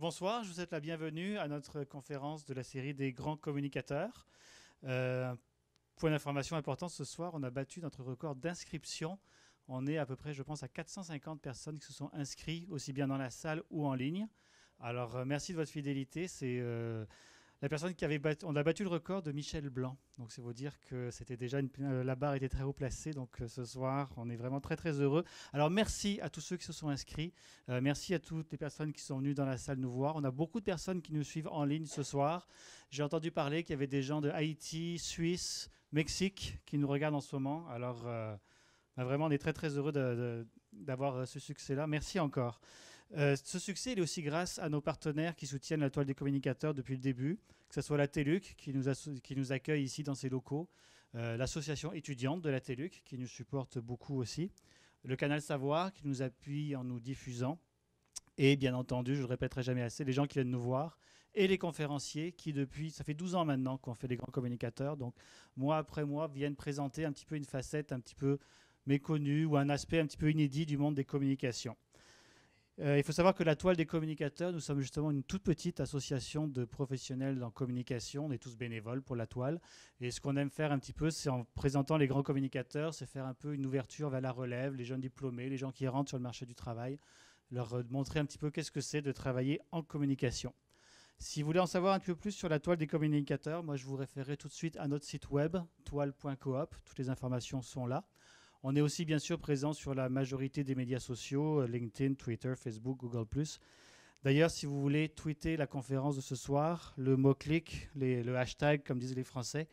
Bonsoir, je vous souhaite la bienvenue à notre conférence de la série des grands communicateurs. Point d'information important, ce soir, on a battu notre record d'inscription. On est à peu près, je pense, à 450 personnes qui se sont inscrites, aussi bien dans la salle ou en ligne. Alors, merci de votre fidélité. C'est la personne qui avait battu, on a battu le record de Michel Blanc. Donc, c'est vous dire que c'était déjà la barre était très haut placée. Donc, ce soir, on est vraiment très très heureux. Alors, merci à tous ceux qui se sont inscrits. Merci à toutes les personnes qui sont venues dans la salle nous voir. On a beaucoup de personnes qui nous suivent en ligne ce soir. J'ai entendu parler qu'il y avait des gens de Haïti, Suisse, Mexique qui nous regardent en ce moment. Alors, vraiment, on est très très heureux d'avoir ce succès-là. Merci encore. Ce succès il est aussi grâce à nos partenaires qui soutiennent la toile des communicateurs depuis le début, que ce soit la TELUC qui nous accueille ici dans ses locaux, l'association étudiante de la TELUC qui nous supporte beaucoup aussi, le canal Savoir qui nous appuie en nous diffusant, et bien entendu, je ne le répéterai jamais assez, les gens qui viennent nous voir, et les conférenciers qui depuis, ça fait 12 ans maintenant qu'on fait des grands communicateurs, donc mois après mois viennent présenter un petit peu une facette un petit peu méconnue ou un aspect un petit peu inédit du monde des communications. Il faut savoir que la toile des communicateurs, nous sommes justement une toute petite association de professionnels en communication. On est tous bénévoles pour la toile. Et ce qu'on aime faire un petit peu, c'est en présentant les grands communicateurs, c'est faire un peu une ouverture vers la relève, les jeunes diplômés, les gens qui rentrent sur le marché du travail, leur montrer un petit peu qu'est-ce que c'est de travailler en communication. Si vous voulez en savoir un peu plus sur la toile des communicateurs, moi je vous référerai tout de suite à notre site web, toile.coop. Toutes les informations sont là. On est aussi bien sûr présent sur la majorité des médias sociaux, LinkedIn, Twitter, Facebook, Google+. D'ailleurs, si vous voulez tweeter la conférence de ce soir, le mot-clic, le hashtag, comme disent les Français,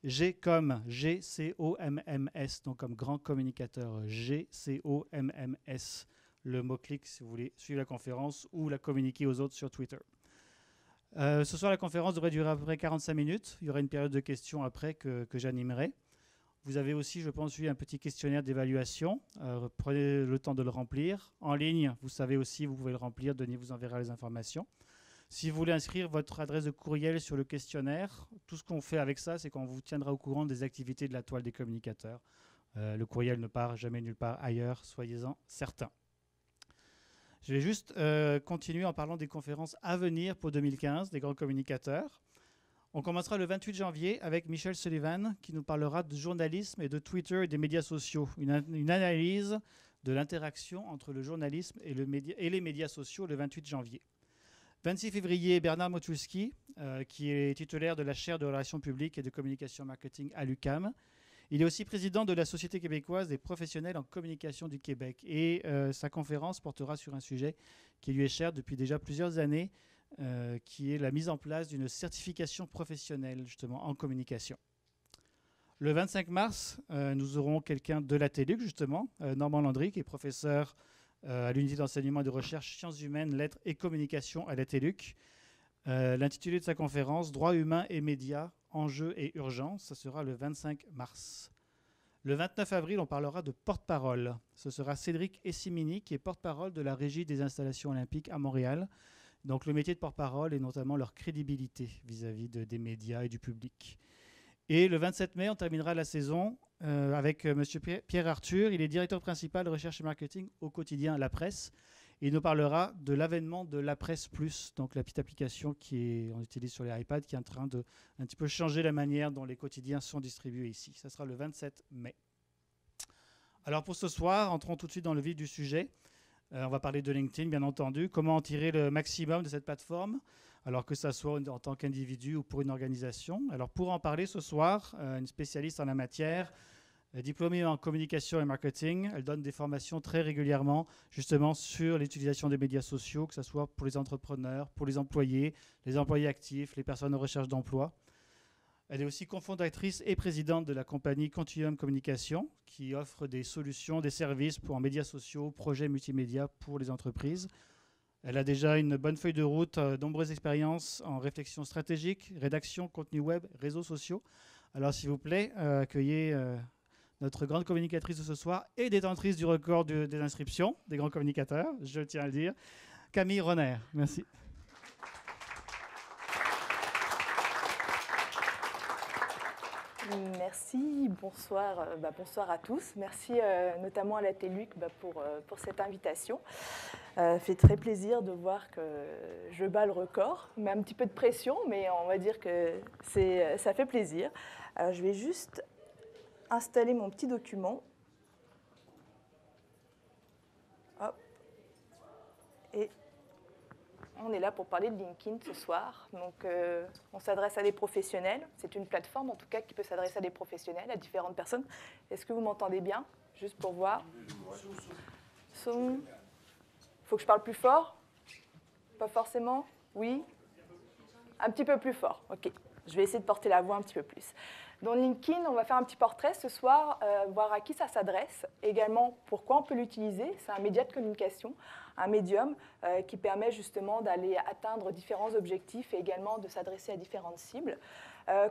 G comme G-C-O-M-M-S, donc comme grand communicateur, G-C-O-M-M-S, le mot-clic si vous voulez suivre la conférence ou la communiquer aux autres sur Twitter. Ce soir, la conférence devrait durer à peu près 45 minutes. Il y aura une période de questions après que j'animerai. Vous avez aussi, je pense, eu un petit questionnaire d'évaluation. Prenez le temps de le remplir. En ligne, vous savez aussi, vous pouvez le remplir. Denis vous enverra les informations. Si vous voulez inscrire votre adresse de courriel sur le questionnaire, tout ce qu'on fait avec ça, c'est qu'on vous tiendra au courant des activités de la toile des communicateurs. Le courriel ne part jamais nulle part ailleurs, soyez-en certains. Je vais juste continuer en parlant des conférences à venir pour 2015, des grands communicateurs. On commencera le 28 janvier avec Michel Sullivan qui nous parlera de journalisme et de Twitter et des médias sociaux. Une analyse de l'interaction entre le journalisme et les médias sociaux le 28 janvier. 26 février, Bernard Motulski, qui est titulaire de la chaire de relations publiques et de communication marketing à l'UQAM. Il est aussi président de la Société québécoise des professionnels en communication du Québec. Et sa conférence portera sur un sujet qui lui est cher depuis déjà plusieurs années, qui est la mise en place d'une certification professionnelle justement en communication. Le 25 mars, nous aurons quelqu'un de la TELUC justement, Normand Landry, qui est professeur à l'unité d'enseignement et de recherche sciences humaines, lettres et communication à la TELUC. L'intitulé de sa conférence, Droits humains et médias, enjeux et urgences, ça sera le 25 mars. Le 29 avril, on parlera de porte-parole. Ce sera Cédric Essimini, qui est porte-parole de la Régie des installations olympiques à Montréal. Donc le métier de porte-parole et notamment leur crédibilité vis-à-vis des médias et du public. Et le 27 mai, on terminera la saison avec M. Pierre Arthur. Il est directeur principal de recherche et marketing au quotidien La Presse. Il nous parlera de l'avènement de La Presse Plus, donc la petite application qu'on utilise sur les iPads, qui est en train de un petit peu changer la manière dont les quotidiens sont distribués ici. Ça sera le 27 mai. Alors pour ce soir, entrons tout de suite dans le vif du sujet. On va parler de LinkedIn, bien entendu. Comment en tirer le maximum de cette plateforme, alors que ça soit en tant qu'individu ou pour une organisation. Alors pour en parler ce soir, une spécialiste en la matière, diplômée en communication et marketing. Elle donne des formations très régulièrement, justement, sur l'utilisation des médias sociaux, que ce soit pour les entrepreneurs, pour les employés actifs, les personnes en recherche d'emploi. Elle est aussi cofondatrice et présidente de la compagnie Continuum Communication, qui offre des solutions, des services en médias sociaux, projets multimédia pour les entreprises. Elle a déjà une bonne feuille de route, nombreuses expériences en réflexion stratégique, rédaction, contenu web, réseaux sociaux. Alors s'il vous plaît, accueillez notre grande communicatrice de ce soir et détentrice du record des inscriptions, des grands communicateurs, je tiens à le dire, Camille Ronner. Merci. Merci, bonsoir, bonsoir à tous. Merci notamment à la TELUC pour cette invitation. Fait très plaisir de voir que je bats le record. On met un petit peu de pression, mais on va dire que ça fait plaisir. Alors, je vais juste installer mon petit document. Hop. Et on est là pour parler de LinkedIn ce soir. Donc, on s'adresse à des professionnels. C'est une plateforme, en tout cas, qui peut s'adresser à des professionnels, à différentes personnes. Est-ce que vous m'entendez bien? Juste pour voir. Son. Faut que je parle plus fort? Pas forcément? Oui? Un petit peu plus fort. OK. Je vais essayer de porter la voix un petit peu plus. Dans LinkedIn, on va faire un petit portrait ce soir, voir à qui ça s'adresse, également pourquoi on peut l'utiliser. C'est un média de communication, un médium qui permet justement d'aller atteindre différents objectifs et également de s'adresser à différentes cibles.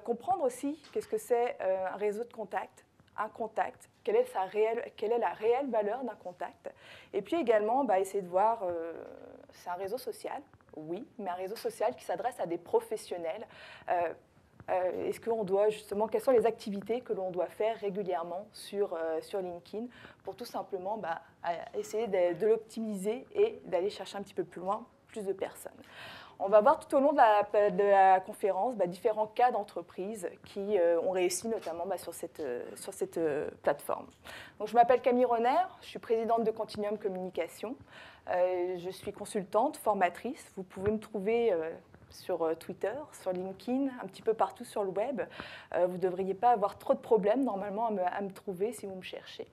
Comprendre aussi qu'est-ce que c'est un réseau de contacts, un contact, quelle est la réelle valeur d'un contact. Et puis également, essayer de voir, c'est un réseau social, oui, mais un réseau social qui s'adresse à des professionnels. Est-ce qu'on doit justement, quelles sont les activités que l'on doit faire régulièrement sur LinkedIn pour tout simplement essayer de l'optimiser et d'aller chercher un petit peu plus loin, plus de personnes. On va voir tout au long de la conférence différents cas d'entreprises qui ont réussi notamment sur cette plateforme. Donc, je m'appelle Camille Renner, je suis présidente de Continuum Communication. Je suis consultante, formatrice. Vous pouvez me trouver sur Twitter, sur LinkedIn, un petit peu partout sur le web. Vous ne devriez pas avoir trop de problèmes normalement à me trouver si vous me cherchez.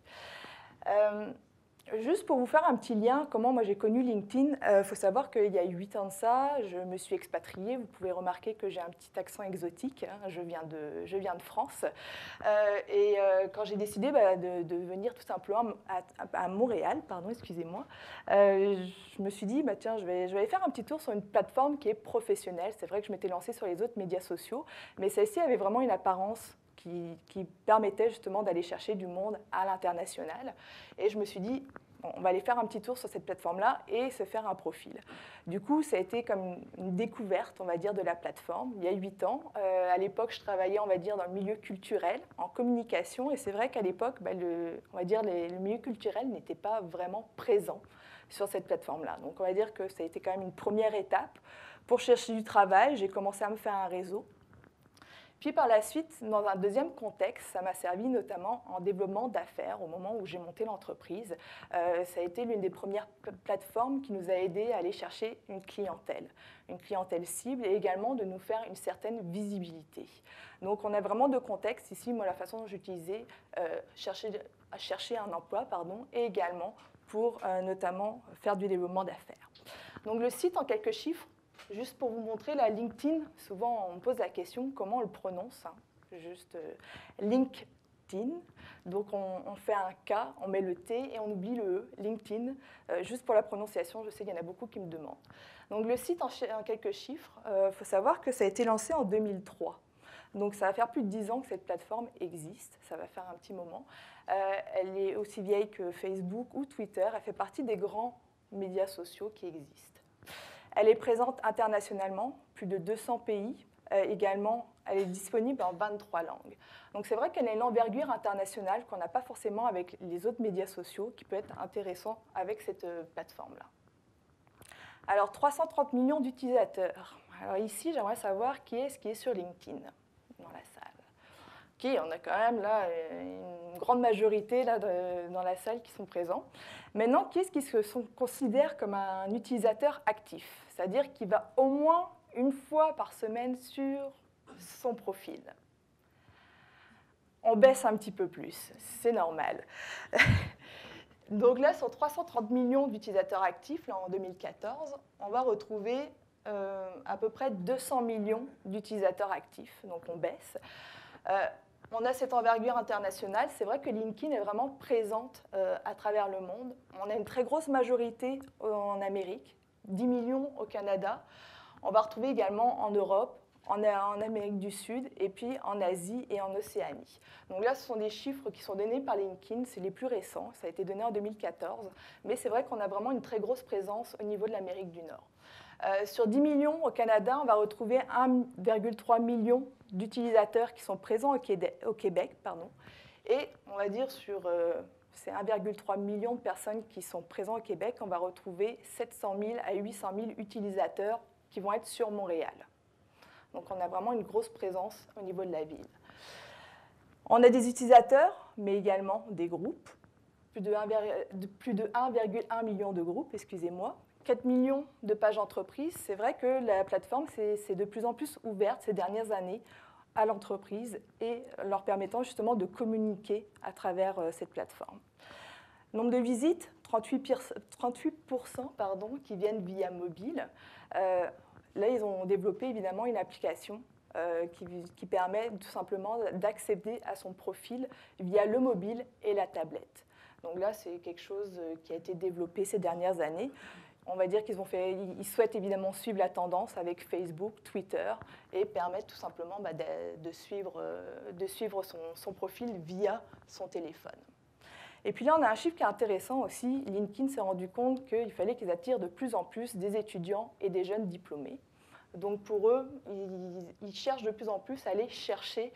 Juste pour vous faire un petit lien, comment moi j'ai connu LinkedIn, faut savoir qu'il y a 8 ans de ça, je me suis expatriée. Vous pouvez remarquer que j'ai un petit accent exotique, hein, je viens de France. Quand j'ai décidé de venir tout simplement à Montréal, excusez-moi, je me suis dit, tiens, je vais aller faire un petit tour sur une plateforme qui est professionnelle. C'est vrai que je m'étais lancée sur les autres médias sociaux, mais celle-ci avait vraiment une apparence qui permettait justement d'aller chercher du monde à l'international. Et je me suis dit, on va aller faire un petit tour sur cette plateforme-là et se faire un profil. Du coup, ça a été comme une découverte, on va dire, de la plateforme, il y a 8 ans. À l'époque, je travaillais, on va dire, dans le milieu culturel, en communication, et c'est vrai qu'à l'époque, on va dire, le milieu culturel n'était pas vraiment présent sur cette plateforme-là. Donc, on va dire que ça a été quand même une première étape. Pour chercher du travail, j'ai commencé à me faire un réseau. Puis par la suite, dans un deuxième contexte, ça m'a servi notamment en développement d'affaires au moment où j'ai monté l'entreprise. Ça a été l'une des premières plateformes qui nous a aidés à aller chercher une clientèle cible et également de nous faire une certaine visibilité. Donc on a vraiment deux contextes ici. Moi, la façon dont j'utilisais chercher un emploi, et également pour notamment faire du développement d'affaires. Donc le site en quelques chiffres. Juste pour vous montrer, la LinkedIn, souvent on me pose la question comment on le prononce. Juste LinkedIn. Donc on fait un K, on met le T et on oublie le E, LinkedIn. Juste pour la prononciation, je sais qu'il y en a beaucoup qui me demandent. Donc le site en quelques chiffres, faut savoir que ça a été lancé en 2003. Donc ça va faire plus de 10 ans que cette plateforme existe, ça va faire un petit moment. Elle est aussi vieille que Facebook ou Twitter, elle fait partie des grands médias sociaux qui existent. Elle est présente internationalement, plus de 200 pays. Également, elle est disponible en 23 langues. Donc c'est vrai qu'elle a une envergure internationale qu'on n'a pas forcément avec les autres médias sociaux, qui peut être intéressant avec cette plateforme-là. Alors, 330 millions d'utilisateurs. Alors ici, j'aimerais savoir qui est sur LinkedIn dans la salle. Okay, on a quand même là une grande majorité là, dans la salle qui sont présents. Maintenant, qui est-ce qui se considère comme un utilisateur actif? C'est-à-dire qui va au moins une fois par semaine sur son profil. On baisse un petit peu plus, c'est normal. Donc là, sur 330 millions d'utilisateurs actifs, là, en 2014, on va retrouver à peu près 200 millions d'utilisateurs actifs, donc on baisse. On a cette envergure internationale. C'est vrai que LinkedIn est vraiment présente à travers le monde. On a une très grosse majorité en Amérique, 10 millions au Canada. On va retrouver également en Europe, en Amérique du Sud, et puis en Asie et en Océanie. Donc là, ce sont des chiffres qui sont donnés par LinkedIn, c'est les plus récents, ça a été donné en 2014, mais c'est vrai qu'on a vraiment une très grosse présence au niveau de l'Amérique du Nord. Sur 10 millions au Canada, on va retrouver 1,3 million d'utilisateurs qui sont présents au Québec. Et on va dire sur ces 1,3 million de personnes qui sont présentes au Québec, on va retrouver 700 000 à 800 000 utilisateurs qui vont être sur Montréal. Donc on a vraiment une grosse présence au niveau de la ville. On a des utilisateurs, mais également des groupes. Plus de 1,1 million de groupes, excusez-moi. 4 millions de pages entreprises. C'est vrai que la plateforme s'est de plus en plus ouverte ces dernières années à l'entreprise et leur permettant justement de communiquer à travers cette plateforme. Nombre de visites, 38% qui viennent via mobile. Là, ils ont développé évidemment une application qui permet tout simplement d'accéder à son profil via le mobile et la tablette. Donc là, c'est quelque chose qui a été développé ces dernières années. On va dire qu'ils souhaitent évidemment suivre la tendance avec Facebook, Twitter et permettre tout simplement de suivre son profil via son téléphone. Et puis là, on a un chiffre qui est intéressant aussi. LinkedIn s'est rendu compte qu'il fallait qu'ils attirent de plus en plus des étudiants et des jeunes diplômés. Donc pour eux, ils cherchent de plus en plus à aller chercher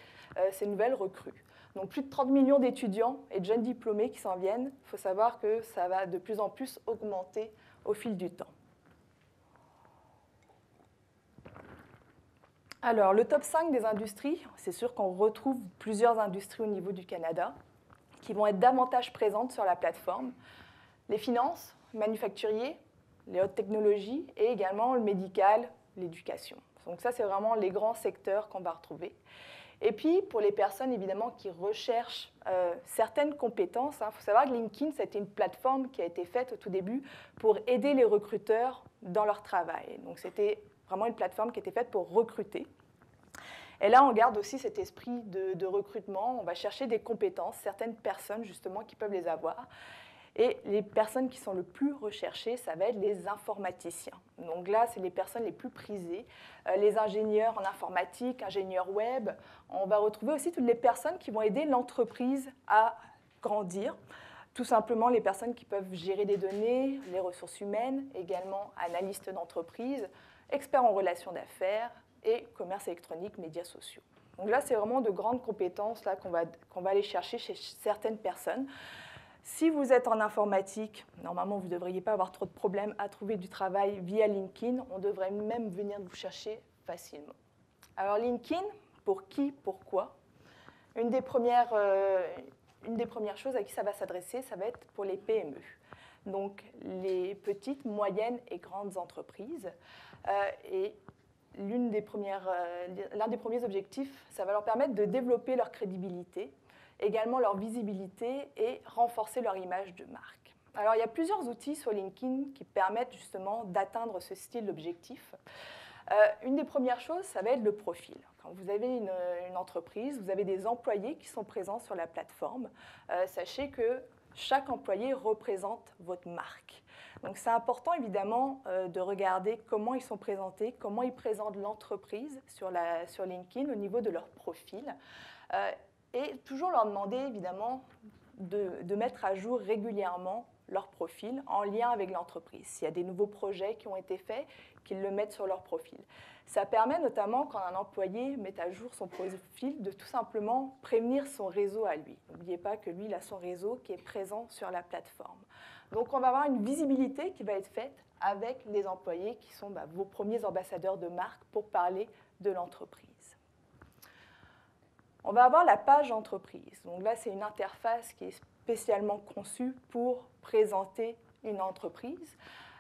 ces nouvelles recrues. Donc plus de 30 millions d'étudiants et de jeunes diplômés qui s'en viennent. Il faut savoir que ça va de plus en plus augmenter au fil du temps. Alors, le top 5 des industries, c'est sûr qu'on retrouve plusieurs industries au niveau du Canada qui vont être davantage présentes sur la plateforme. Les finances, manufacturiers, les hautes technologies et également le médical, l'éducation. Donc ça, c'est vraiment les grands secteurs qu'on va retrouver. Et puis, pour les personnes, évidemment, qui recherchent certaines compétences, il faut savoir que LinkedIn, c'était une plateforme qui a été faite au tout début pour aider les recruteurs dans leur travail. Donc, c'était vraiment une plateforme qui était faite pour recruter. Et là, on garde aussi cet esprit de recrutement. On va chercher des compétences, certaines personnes, justement, qui peuvent les avoir. Et les personnes qui sont le plus recherchées, ça va être les informaticiens. Donc là, c'est les personnes les plus prisées, les ingénieurs en informatique, ingénieurs web. On va retrouver aussi toutes les personnes qui vont aider l'entreprise à grandir. Tout simplement les personnes qui peuvent gérer des données, les ressources humaines, également analystes d'entreprise, experts en relations d'affaires et commerce électronique, médias sociaux. Donc là, c'est vraiment de grandes compétences là, qu'on va aller chercher chez certaines personnes. Si vous êtes en informatique, normalement, vous ne devriez pas avoir trop de problèmes à trouver du travail via LinkedIn. On devrait même venir vous chercher facilement. Alors LinkedIn, pour qui, pourquoi? Une des premières choses à qui ça va s'adresser, ça va être pour les PME. Donc les petites, moyennes et grandes entreprises. Et l'un des premiers objectifs, ça va leur permettre de développer leur crédibilité, également leur visibilité et renforcer leur image de marque. Alors, il y a plusieurs outils sur LinkedIn qui permettent justement d'atteindre ce style d'objectif. Une des premières choses, ça va être le profil. Quand vous avez une entreprise, vous avez des employés qui sont présents sur la plateforme. Sachez que chaque employé représente votre marque. Donc, c'est important, évidemment, de regarder comment ils sont présentés, comment ils présentent l'entreprise sur LinkedIn au niveau de leur profil. Et toujours leur demander, évidemment, de mettre à jour régulièrement leur profil en lien avec l'entreprise. S'il y a des nouveaux projets qui ont été faits, qu'ils le mettent sur leur profil. Ça permet notamment, quand un employé met à jour son profil, de tout simplement prévenir son réseau à lui. N'oubliez pas que lui, il a son réseau qui est présent sur la plateforme. Donc, on va avoir une visibilité qui va être faite avec les employés qui sont vos premiers ambassadeurs de marque pour parler de l'entreprise. On va avoir la page entreprise. Donc là, c'est une interface qui est spécialement conçue pour présenter une entreprise.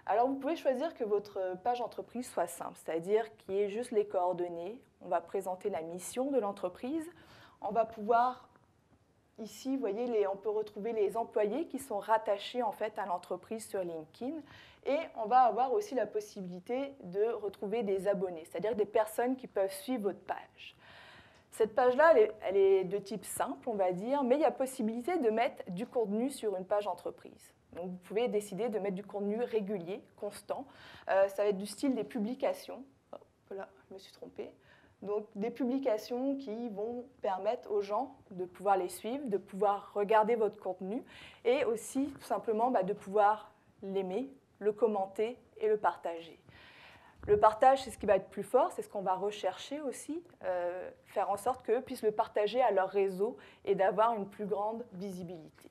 Alors, vous pouvez choisir que votre page entreprise soit simple, c'est-à-dire qu'il y ait juste les coordonnées. On va présenter la mission de l'entreprise. On va pouvoir, ici, vous voyez, on peut retrouver les employés qui sont rattachés en fait à l'entreprise sur LinkedIn. Et on va avoir aussi la possibilité de retrouver des abonnés, c'est-à-dire des personnes qui peuvent suivre votre page. Cette page-là, elle est de type simple, on va dire, mais il y a possibilité de mettre du contenu sur une page entreprise. Donc, vous pouvez décider de mettre du contenu régulier, constant. Ça va être du style des publications. Oh, là, je me suis trompée. Donc, des publications qui vont permettre aux gens de pouvoir les suivre, de pouvoir regarder votre contenu et aussi, tout simplement, de pouvoir l'aimer, le commenter et le partager. Le partage, c'est ce qui va être plus fort, c'est ce qu'on va rechercher aussi, faire en sorte qu'eux puissent le partager à leur réseau et d'avoir une plus grande visibilité.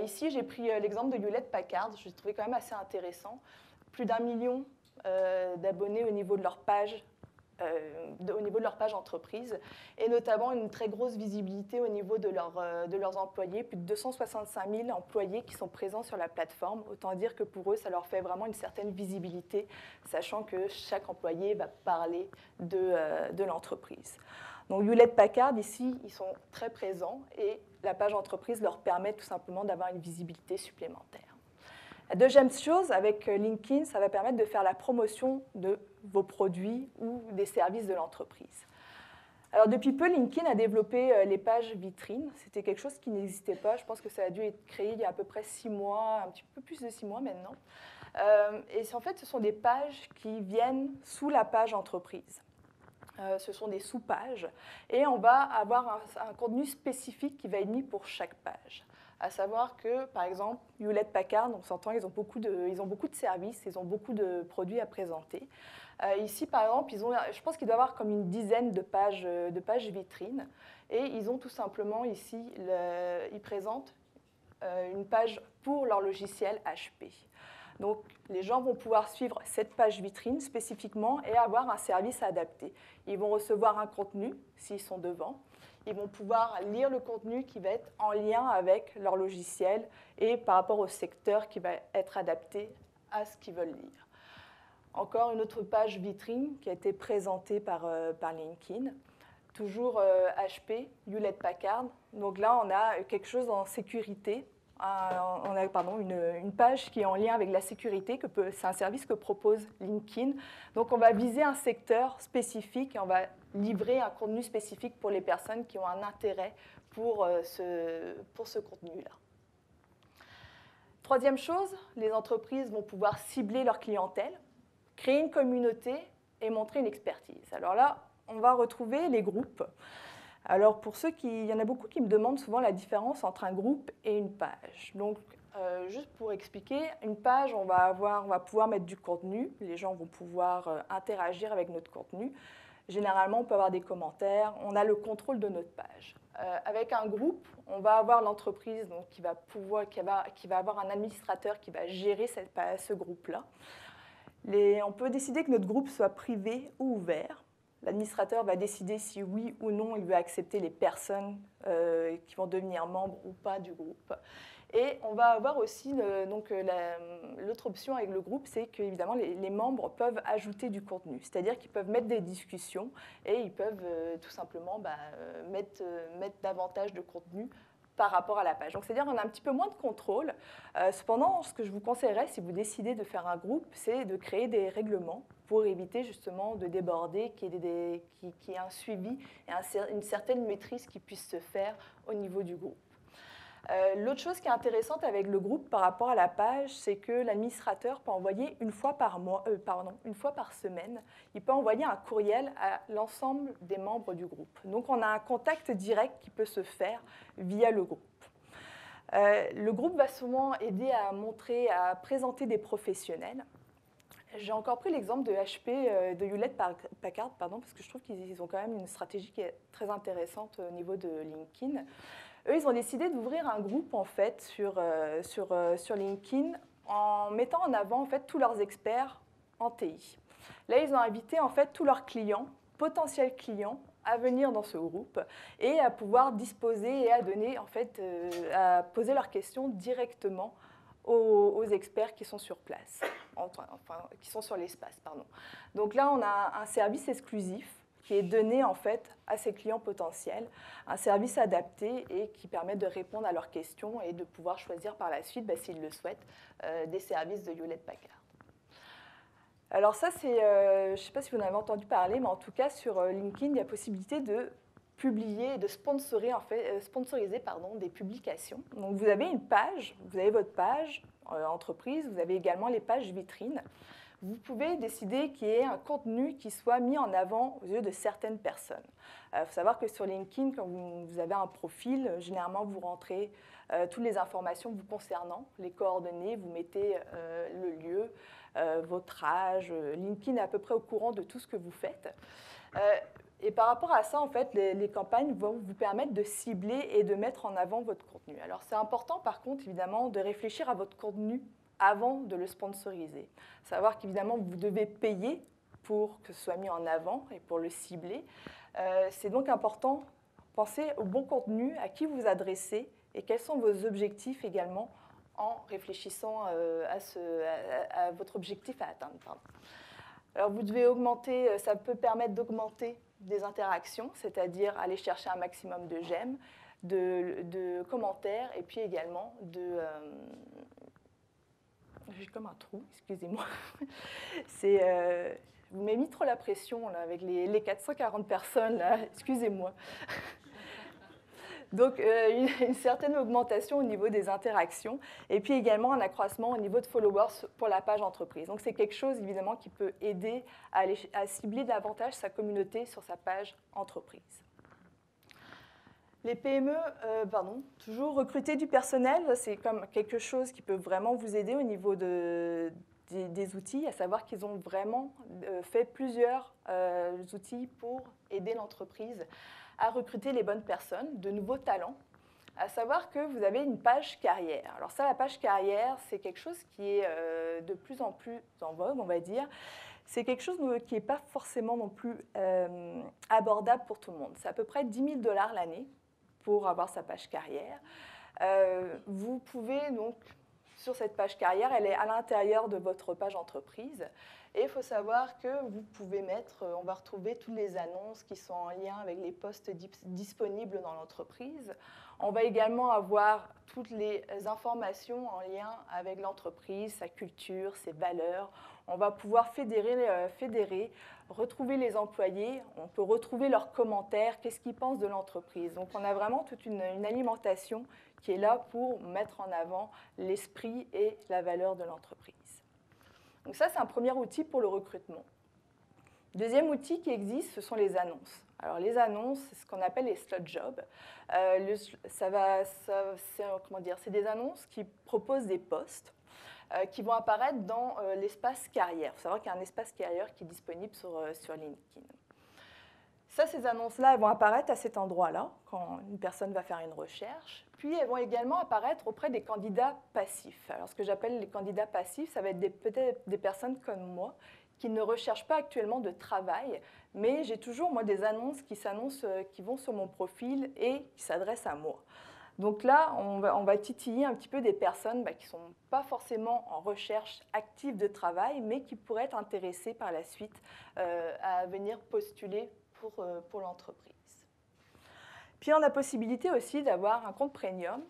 Ici, j'ai pris l'exemple de Hewlett Packard, je l'ai trouvé quand même assez intéressant. Plus d'1 million d'abonnés au niveau de leur page entreprise, et notamment une très grosse visibilité au niveau de leurs employés, plus de 265 000 employés qui sont présents sur la plateforme. Autant dire que pour eux, ça leur fait vraiment une certaine visibilité, sachant que chaque employé va parler de l'entreprise. Donc Hewlett Packard, ici, ils sont très présents, et la page entreprise leur permet tout simplement d'avoir une visibilité supplémentaire. La deuxième chose, avec LinkedIn, ça va permettre de faire la promotion de vos produits ou des services de l'entreprise. Alors, depuis peu, LinkedIn a développé les pages vitrines. C'était quelque chose qui n'existait pas. Je pense que ça a dû être créé il y a à peu près 6 mois, un petit peu plus de 6 mois maintenant. Et en fait, ce sont des pages qui viennent sous la page entreprise. Ce sont des sous-pages. Et on va avoir un contenu spécifique qui va être mis pour chaque page. À savoir que, par exemple, Hewlett Packard, on s'entend, ils ont beaucoup de services, ils ont beaucoup de produits à présenter. Ici, par exemple, je pense qu'il doit y avoir comme une dizaine de pages vitrines. Et ils ont tout simplement ici, ils présentent une page pour leur logiciel HP. Donc, les gens vont pouvoir suivre cette page vitrine spécifiquement et avoir un service adapté. Ils vont recevoir un contenu s'ils sont devant. Ils vont pouvoir lire le contenu qui va être en lien avec leur logiciel et par rapport au secteur qui va être adapté à ce qu'ils veulent lire. Encore une autre page vitrine qui a été présentée par LinkedIn. Toujours HP, Hewlett Packard. Donc là, on a quelque chose en sécurité. On a une page qui est en lien avec la sécurité, c'est un service que propose LinkedIn. Donc on va viser un secteur spécifique et on va livrer un contenu spécifique pour les personnes qui ont un intérêt pour ce contenu-là. Troisième chose, les entreprises vont pouvoir cibler leur clientèle, créer une communauté et montrer une expertise. Alors là, on va retrouver les groupes. Alors, il y en a beaucoup qui me demandent souvent la différence entre un groupe et une page. Donc, juste pour expliquer, une page, on va pouvoir mettre du contenu. Les gens vont pouvoir interagir avec notre contenu. Généralement, on peut avoir des commentaires. On a le contrôle de notre page. Avec un groupe, on va avoir l'entreprise qui va avoir un administrateur qui va gérer ce groupe-là. On peut décider que notre groupe soit privé ou ouvert. L'administrateur va décider si oui ou non il veut accepter les personnes qui vont devenir membres ou pas du groupe. Et on va avoir aussi, l'autre option avec le groupe, c'est qu'évidemment les membres peuvent ajouter du contenu. C'est-à-dire qu'ils peuvent mettre des discussions et ils peuvent tout simplement mettre davantage de contenu par rapport à la page. Donc, c'est-à-dire qu'on a un petit peu moins de contrôle. Cependant, ce que je vous conseillerais, si vous décidez de faire un groupe, c'est de créer des règlements pour éviter justement de déborder, qu'il y ait un suivi et une certaine maîtrise qui puisse se faire au niveau du groupe. L'autre chose qui est intéressante avec le groupe par rapport à la page, c'est que l'administrateur peut envoyer une fois par semaine, il peut envoyer un courriel à l'ensemble des membres du groupe. Donc on a un contact direct qui peut se faire via le groupe. Le groupe va souvent aider à présenter des professionnels. J'ai encore pris l'exemple de HP, de Hewlett Packard, parce que je trouve qu'ils ont quand même une stratégie qui est très intéressante au niveau de LinkedIn. Eux, ils ont décidé d'ouvrir un groupe en fait, sur LinkedIn en mettant en avant en fait, tous leurs experts en TI. Là, ils ont invité en fait, tous leurs clients, potentiels clients, à venir dans ce groupe et à pouvoir disposer et à donner, en fait, à poser leurs questions directement aux experts qui sont sur place, qui sont sur l'espace, pardon. Donc là, on a un service exclusif qui est donné en fait à ses clients potentiels, un service adapté et qui permet de répondre à leurs questions et de pouvoir choisir par la suite, s'ils le souhaitent, des services de Hewlett Packard. Alors ça, c'est, je ne sais pas si vous en avez entendu parler, mais en tout cas sur LinkedIn, il y a possibilité de publier, de sponsoriser des publications. Donc vous avez une page, vous avez votre page entreprise, vous avez également les pages vitrines. vous pouvez décider qu'il y ait un contenu qui soit mis en avant aux yeux de certaines personnes. Il faut savoir que sur LinkedIn, quand vous avez un profil, généralement vous rentrez toutes les informations vous concernant, les coordonnées, vous mettez le lieu, votre âge. LinkedIn est à peu près au courant de tout ce que vous faites. Et par rapport à ça, en fait, les campagnes vont vous permettre de cibler et de mettre en avant votre contenu. Alors c'est important, par contre, évidemment, de réfléchir à votre contenu avant de le sponsoriser. Savoir qu'évidemment, vous devez payer pour que ce soit mis en avant et pour le cibler. C'est donc important, pensez au bon contenu, à qui vous adressez et quels sont vos objectifs également en réfléchissant à votre objectif à atteindre. Pardon. Alors vous devez augmenter, ça peut permettre d'augmenter des interactions, c'est-à-dire aller chercher un maximum de j'aime, de commentaires et puis également de... J'ai comme un trou, excusez-moi. Vous m'avez mis trop la pression là, avec les 440 personnes, là. Excusez-moi. Donc, une certaine augmentation au niveau des interactions et puis également un accroissement au niveau de followers pour la page entreprise. Donc, c'est quelque chose, évidemment, qui peut aider à cibler davantage sa communauté sur sa page entreprise. Les PME, toujours recruter du personnel, c'est comme quelque chose qui peut vraiment vous aider au niveau des outils, à savoir qu'ils ont vraiment fait plusieurs outils pour aider l'entreprise à recruter les bonnes personnes, de nouveaux talents, à savoir que vous avez une page carrière. Alors ça, la page carrière, c'est quelque chose qui est de plus en plus en vogue, on va dire. C'est quelque chose qui n'est pas forcément non plus abordable pour tout le monde. C'est à peu près 10 000 $ l'année pour avoir sa page carrière. Vous pouvez donc, sur cette page carrière, elle est à l'intérieur de votre page entreprise. Et il faut savoir que vous pouvez mettre, on va retrouver toutes les annonces qui sont en lien avec les postes disponibles dans l'entreprise. On va également avoir toutes les informations en lien avec l'entreprise, sa culture, ses valeurs. On va pouvoir fédérer, retrouver les employés, on peut retrouver leurs commentaires, qu'est-ce qu'ils pensent de l'entreprise. Donc on a vraiment toute une alimentation qui est là pour mettre en avant l'esprit et la valeur de l'entreprise. Donc ça, c'est un premier outil pour le recrutement. Deuxième outil qui existe, ce sont les annonces. Alors les annonces, c'est ce qu'on appelle les slot jobs. C'est des annonces qui proposent des postes qui vont apparaître dans l'espace carrière. Il faut savoir qu'il y a un espace carrière qui est disponible sur LinkedIn. Ça, ces annonces-là, elles vont apparaître à cet endroit-là, quand une personne va faire une recherche. Puis, elles vont également apparaître auprès des candidats passifs. Alors, ce que j'appelle les candidats passifs, ça va être peut-être des personnes comme moi qui ne recherchent pas actuellement de travail, mais j'ai toujours, moi, des annonces qui vont sur mon profil et qui s'adressent à moi. Donc là, on va titiller un petit peu des personnes qui ne sont pas forcément en recherche active de travail, mais qui pourraient être intéressées par la suite à venir postuler pour l'entreprise. Puis on a possibilité aussi d'avoir un compte premium.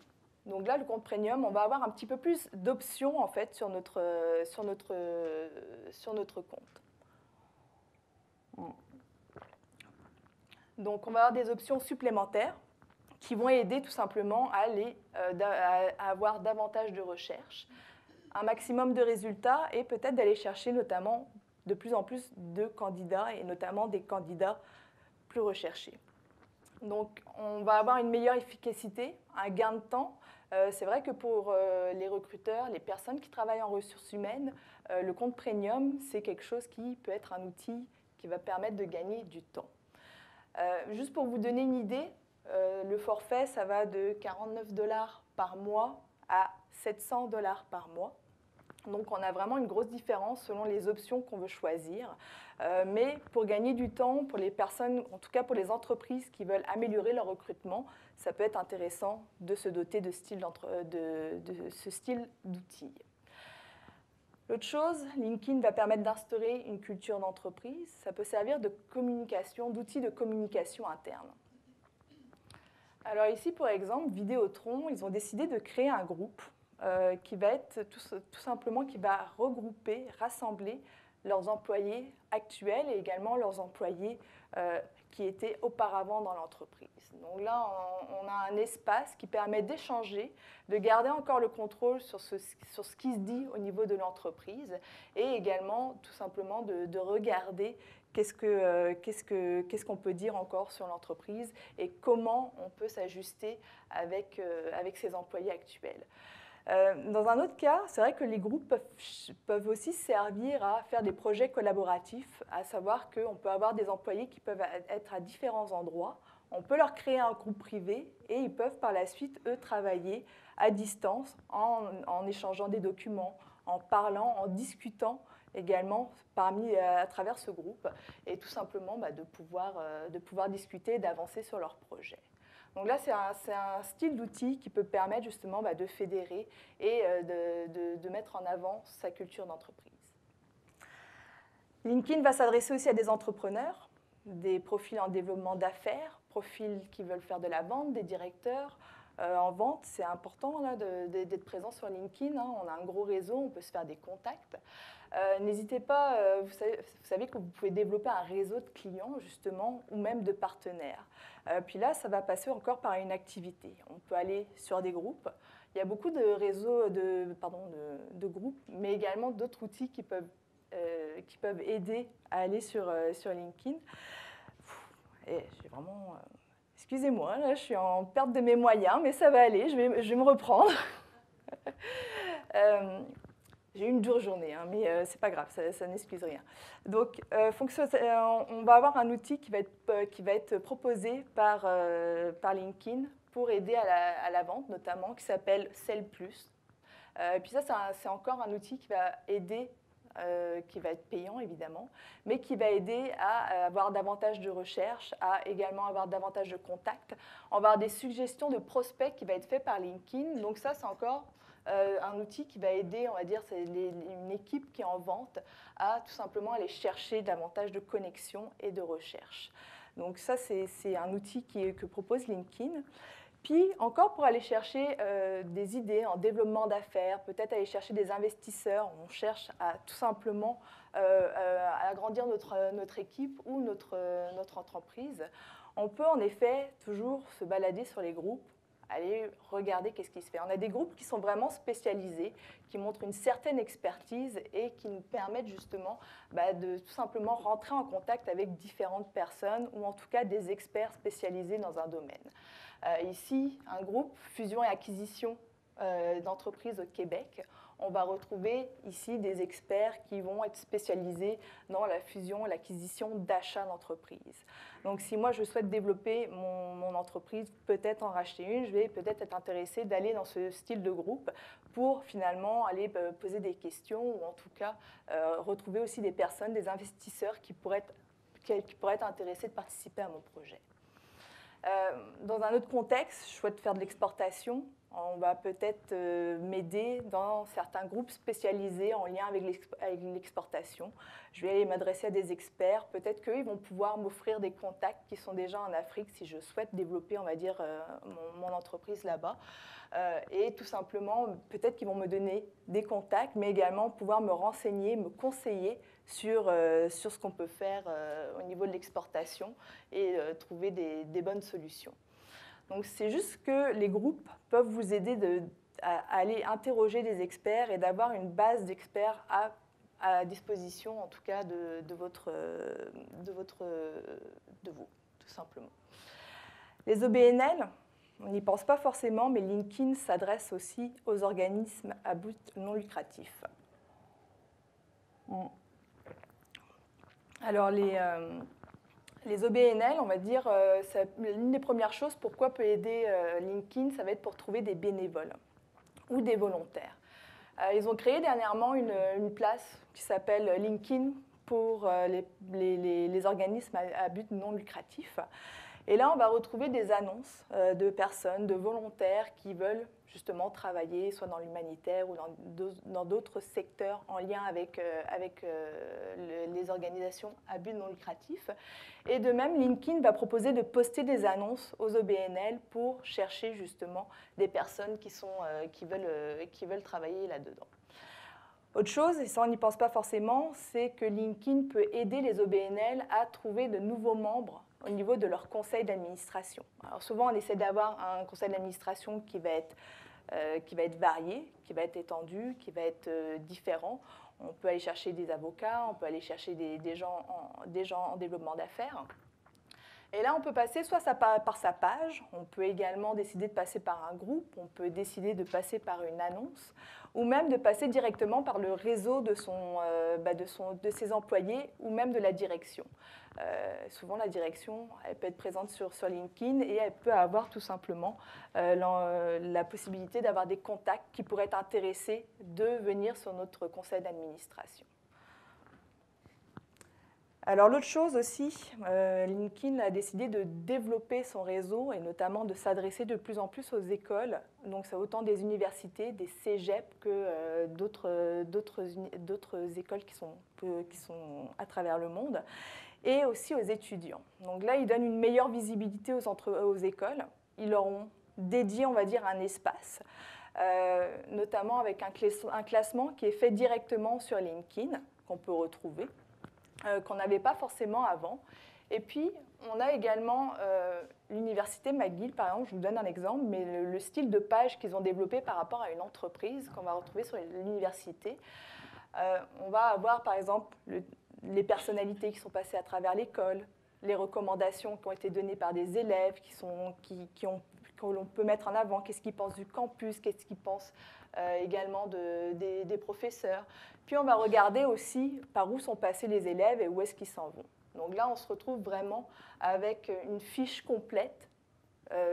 Donc là, le compte premium, on va avoir un petit peu plus d'options en fait sur notre compte. Donc on va avoir des options supplémentaires qui vont aider tout simplement à avoir davantage de recherches, un maximum de résultats et peut-être d'aller chercher notamment de plus en plus de candidats et notamment des candidats plus recherchés. Donc on va avoir une meilleure efficacité, un gain de temps. C'est vrai que pour les recruteurs, les personnes qui travaillent en ressources humaines, le compte premium, c'est quelque chose qui peut être un outil qui va permettre de gagner du temps. Juste pour vous donner une idée, le forfait, ça va de 49 $ par mois à 700 $ par mois. Donc on a vraiment une grosse différence selon les options qu'on veut choisir. Mais pour gagner du temps, pour les personnes, en tout cas pour les entreprises qui veulent améliorer leur recrutement, ça peut être intéressant de se doter de ce style d'outils. L'autre chose, LinkedIn va permettre d'instaurer une culture d'entreprise. Ça peut servir de communication, d'outils de communication interne. Alors ici, par exemple, Vidéotron, ils ont décidé de créer un groupe qui va être tout simplement qui va regrouper, rassembler leurs employés actuels et également leurs employés qui étaient auparavant dans l'entreprise. Donc là, on a un espace qui permet d'échanger, de garder encore le contrôle sur ce qui se dit au niveau de l'entreprise et également tout simplement de regarder qu'est-ce qu'on peut dire encore sur l'entreprise et comment on peut s'ajuster avec ses employés actuels. Dans un autre cas, c'est vrai que les groupes peuvent aussi servir à faire des projets collaboratifs, à savoir qu'on peut avoir des employés qui peuvent être à différents endroits. On peut leur créer un groupe privé et ils peuvent par la suite, eux, travailler à distance en échangeant des documents, en parlant, en discutant également à travers ce groupe et tout simplement de pouvoir discuter et d'avancer sur leur projet. Donc là, c'est un style d'outil qui peut permettre justement de fédérer et de mettre en avant sa culture d'entreprise. LinkedIn va s'adresser aussi à des entrepreneurs, des profils en développement d'affaires, profils qui veulent faire de la vente, des directeurs en vente. C'est important là, d'être présent sur LinkedIn. On a un gros réseau, on peut se faire des contacts. N'hésitez pas, vous savez que vous pouvez développer un réseau de clients justement ou même de partenaires. Puis là, ça va passer encore par une activité. On peut aller sur des groupes. Il y a beaucoup de réseaux, de groupes, mais également d'autres outils qui peuvent aider à aller sur LinkedIn. Et j'ai vraiment... excusez-moi, là, je suis en perte de mes moyens, mais ça va aller, je vais me reprendre. J'ai eu une dure journée, mais c'est pas grave, ça n'excuse rien. Donc, on va avoir un outil qui va être proposé par LinkedIn pour aider à la vente, notamment, qui s'appelle Sell+. Puis ça, c'est encore un outil qui va aider, qui va être payant, évidemment, mais qui va aider à avoir davantage de recherche, à également avoir davantage de contacts. On va avoir des suggestions de prospects qui va être fait par LinkedIn. Donc ça, c'est encore un outil qui va aider, on va dire, c'est une équipe qui est en vente à tout simplement aller chercher davantage de connexions et de recherche. Donc ça, c'est un outil que propose LinkedIn. Puis encore pour aller chercher des idées en développement d'affaires, peut-être aller chercher des investisseurs, on cherche à tout simplement agrandir notre équipe ou notre entreprise. On peut en effet toujours se balader sur les groupes, aller regarder qu'est-ce qui se fait. On a des groupes qui sont vraiment spécialisés, qui montrent une certaine expertise et qui nous permettent justement de tout simplement rentrer en contact avec différentes personnes ou en tout cas des experts spécialisés dans un domaine. Ici, un groupe fusion et acquisition d'entreprises au Québec. On va retrouver ici des experts qui vont être spécialisés dans la fusion et l'acquisition d'achats d'entreprises. Donc, si moi, je souhaite développer mon entreprise, peut-être en racheter une, je vais peut-être être intéressée d'aller dans ce style de groupe pour finalement aller poser des questions ou en tout cas retrouver aussi des personnes, des investisseurs qui pourraient être intéressés de participer à mon projet. Dans un autre contexte, je souhaite faire de l'exportation. On va peut-être m'aider dans certains groupes spécialisés en lien avec l'exportation. Je vais aller m'adresser à des experts. Peut-être qu'ils vont pouvoir m'offrir des contacts qui sont déjà en Afrique si je souhaite développer, on va dire, mon entreprise là-bas. Et tout simplement, peut-être qu'ils vont me donner des contacts, mais également pouvoir me renseigner, me conseiller sur ce qu'on peut faire au niveau de l'exportation et trouver des bonnes solutions. Donc c'est juste que les groupes peuvent vous aider à aller interroger des experts et d'avoir une base d'experts à disposition, en tout cas de vous, tout simplement. Les OBNL, on n'y pense pas forcément, mais LinkedIn s'adresse aussi aux organismes à but non lucratif. Alors les OBNL, on va dire, l'une des premières choses, pourquoi peut aider LinkedIn, ça va être pour trouver des bénévoles ou des volontaires. Ils ont créé dernièrement une place qui s'appelle LinkedIn pour les organismes à but non lucratif. Et là, on va retrouver des annonces de personnes, de volontaires qui veulent justement travailler soit dans l'humanitaire ou dans d'autres secteurs en lien avec les organisations à but non lucratif. Et de même, LinkedIn va proposer de poster des annonces aux OBNL pour chercher justement des personnes qui veulent travailler là-dedans. Autre chose, et ça on n'y pense pas forcément, c'est que LinkedIn peut aider les OBNL à trouver de nouveaux membres au niveau de leur conseil d'administration. Alors souvent, on essaie d'avoir un conseil d'administration qui va être varié, qui va être étendu, qui va être différent. On peut aller chercher des avocats, on peut aller chercher des gens en développement d'affaires. Et là, on peut passer soit par sa page, on peut également décider de passer par un groupe, on peut décider de passer par une annonce, ou même de passer directement par le réseau de ses employés, ou même de la direction. Souvent, la direction, elle peut être présente sur LinkedIn et elle peut avoir tout simplement la possibilité d'avoir des contacts qui pourraient être intéressés de venir sur notre conseil d'administration. Alors l'autre chose aussi, LinkedIn a décidé de développer son réseau et notamment de s'adresser de plus en plus aux écoles. Donc c'est autant des universités, des cégeps que d'autres écoles qui sont à travers le monde et aussi aux étudiants. Donc là, ils donnent une meilleure visibilité aux écoles. Ils leur ont dédié, on va dire, un espace, notamment avec un classement qui est fait directement sur LinkedIn, qu'on peut retrouver, qu'on n'avait pas forcément avant. Et puis, on a également l'université McGill, par exemple, je vous donne un exemple, mais le style de page qu'ils ont développé par rapport à une entreprise qu'on va retrouver sur l'université. On va avoir, par exemple, les personnalités qui sont passées à travers l'école, les recommandations qui ont été données par des élèves que l'on peut mettre en avant, qu'est-ce qu'ils pensent du campus, qu'est-ce qu'ils pensent également des professeurs. Puis on va regarder aussi par où sont passés les élèves et où est-ce qu'ils s'en vont. Donc là, on se retrouve vraiment avec une fiche complète.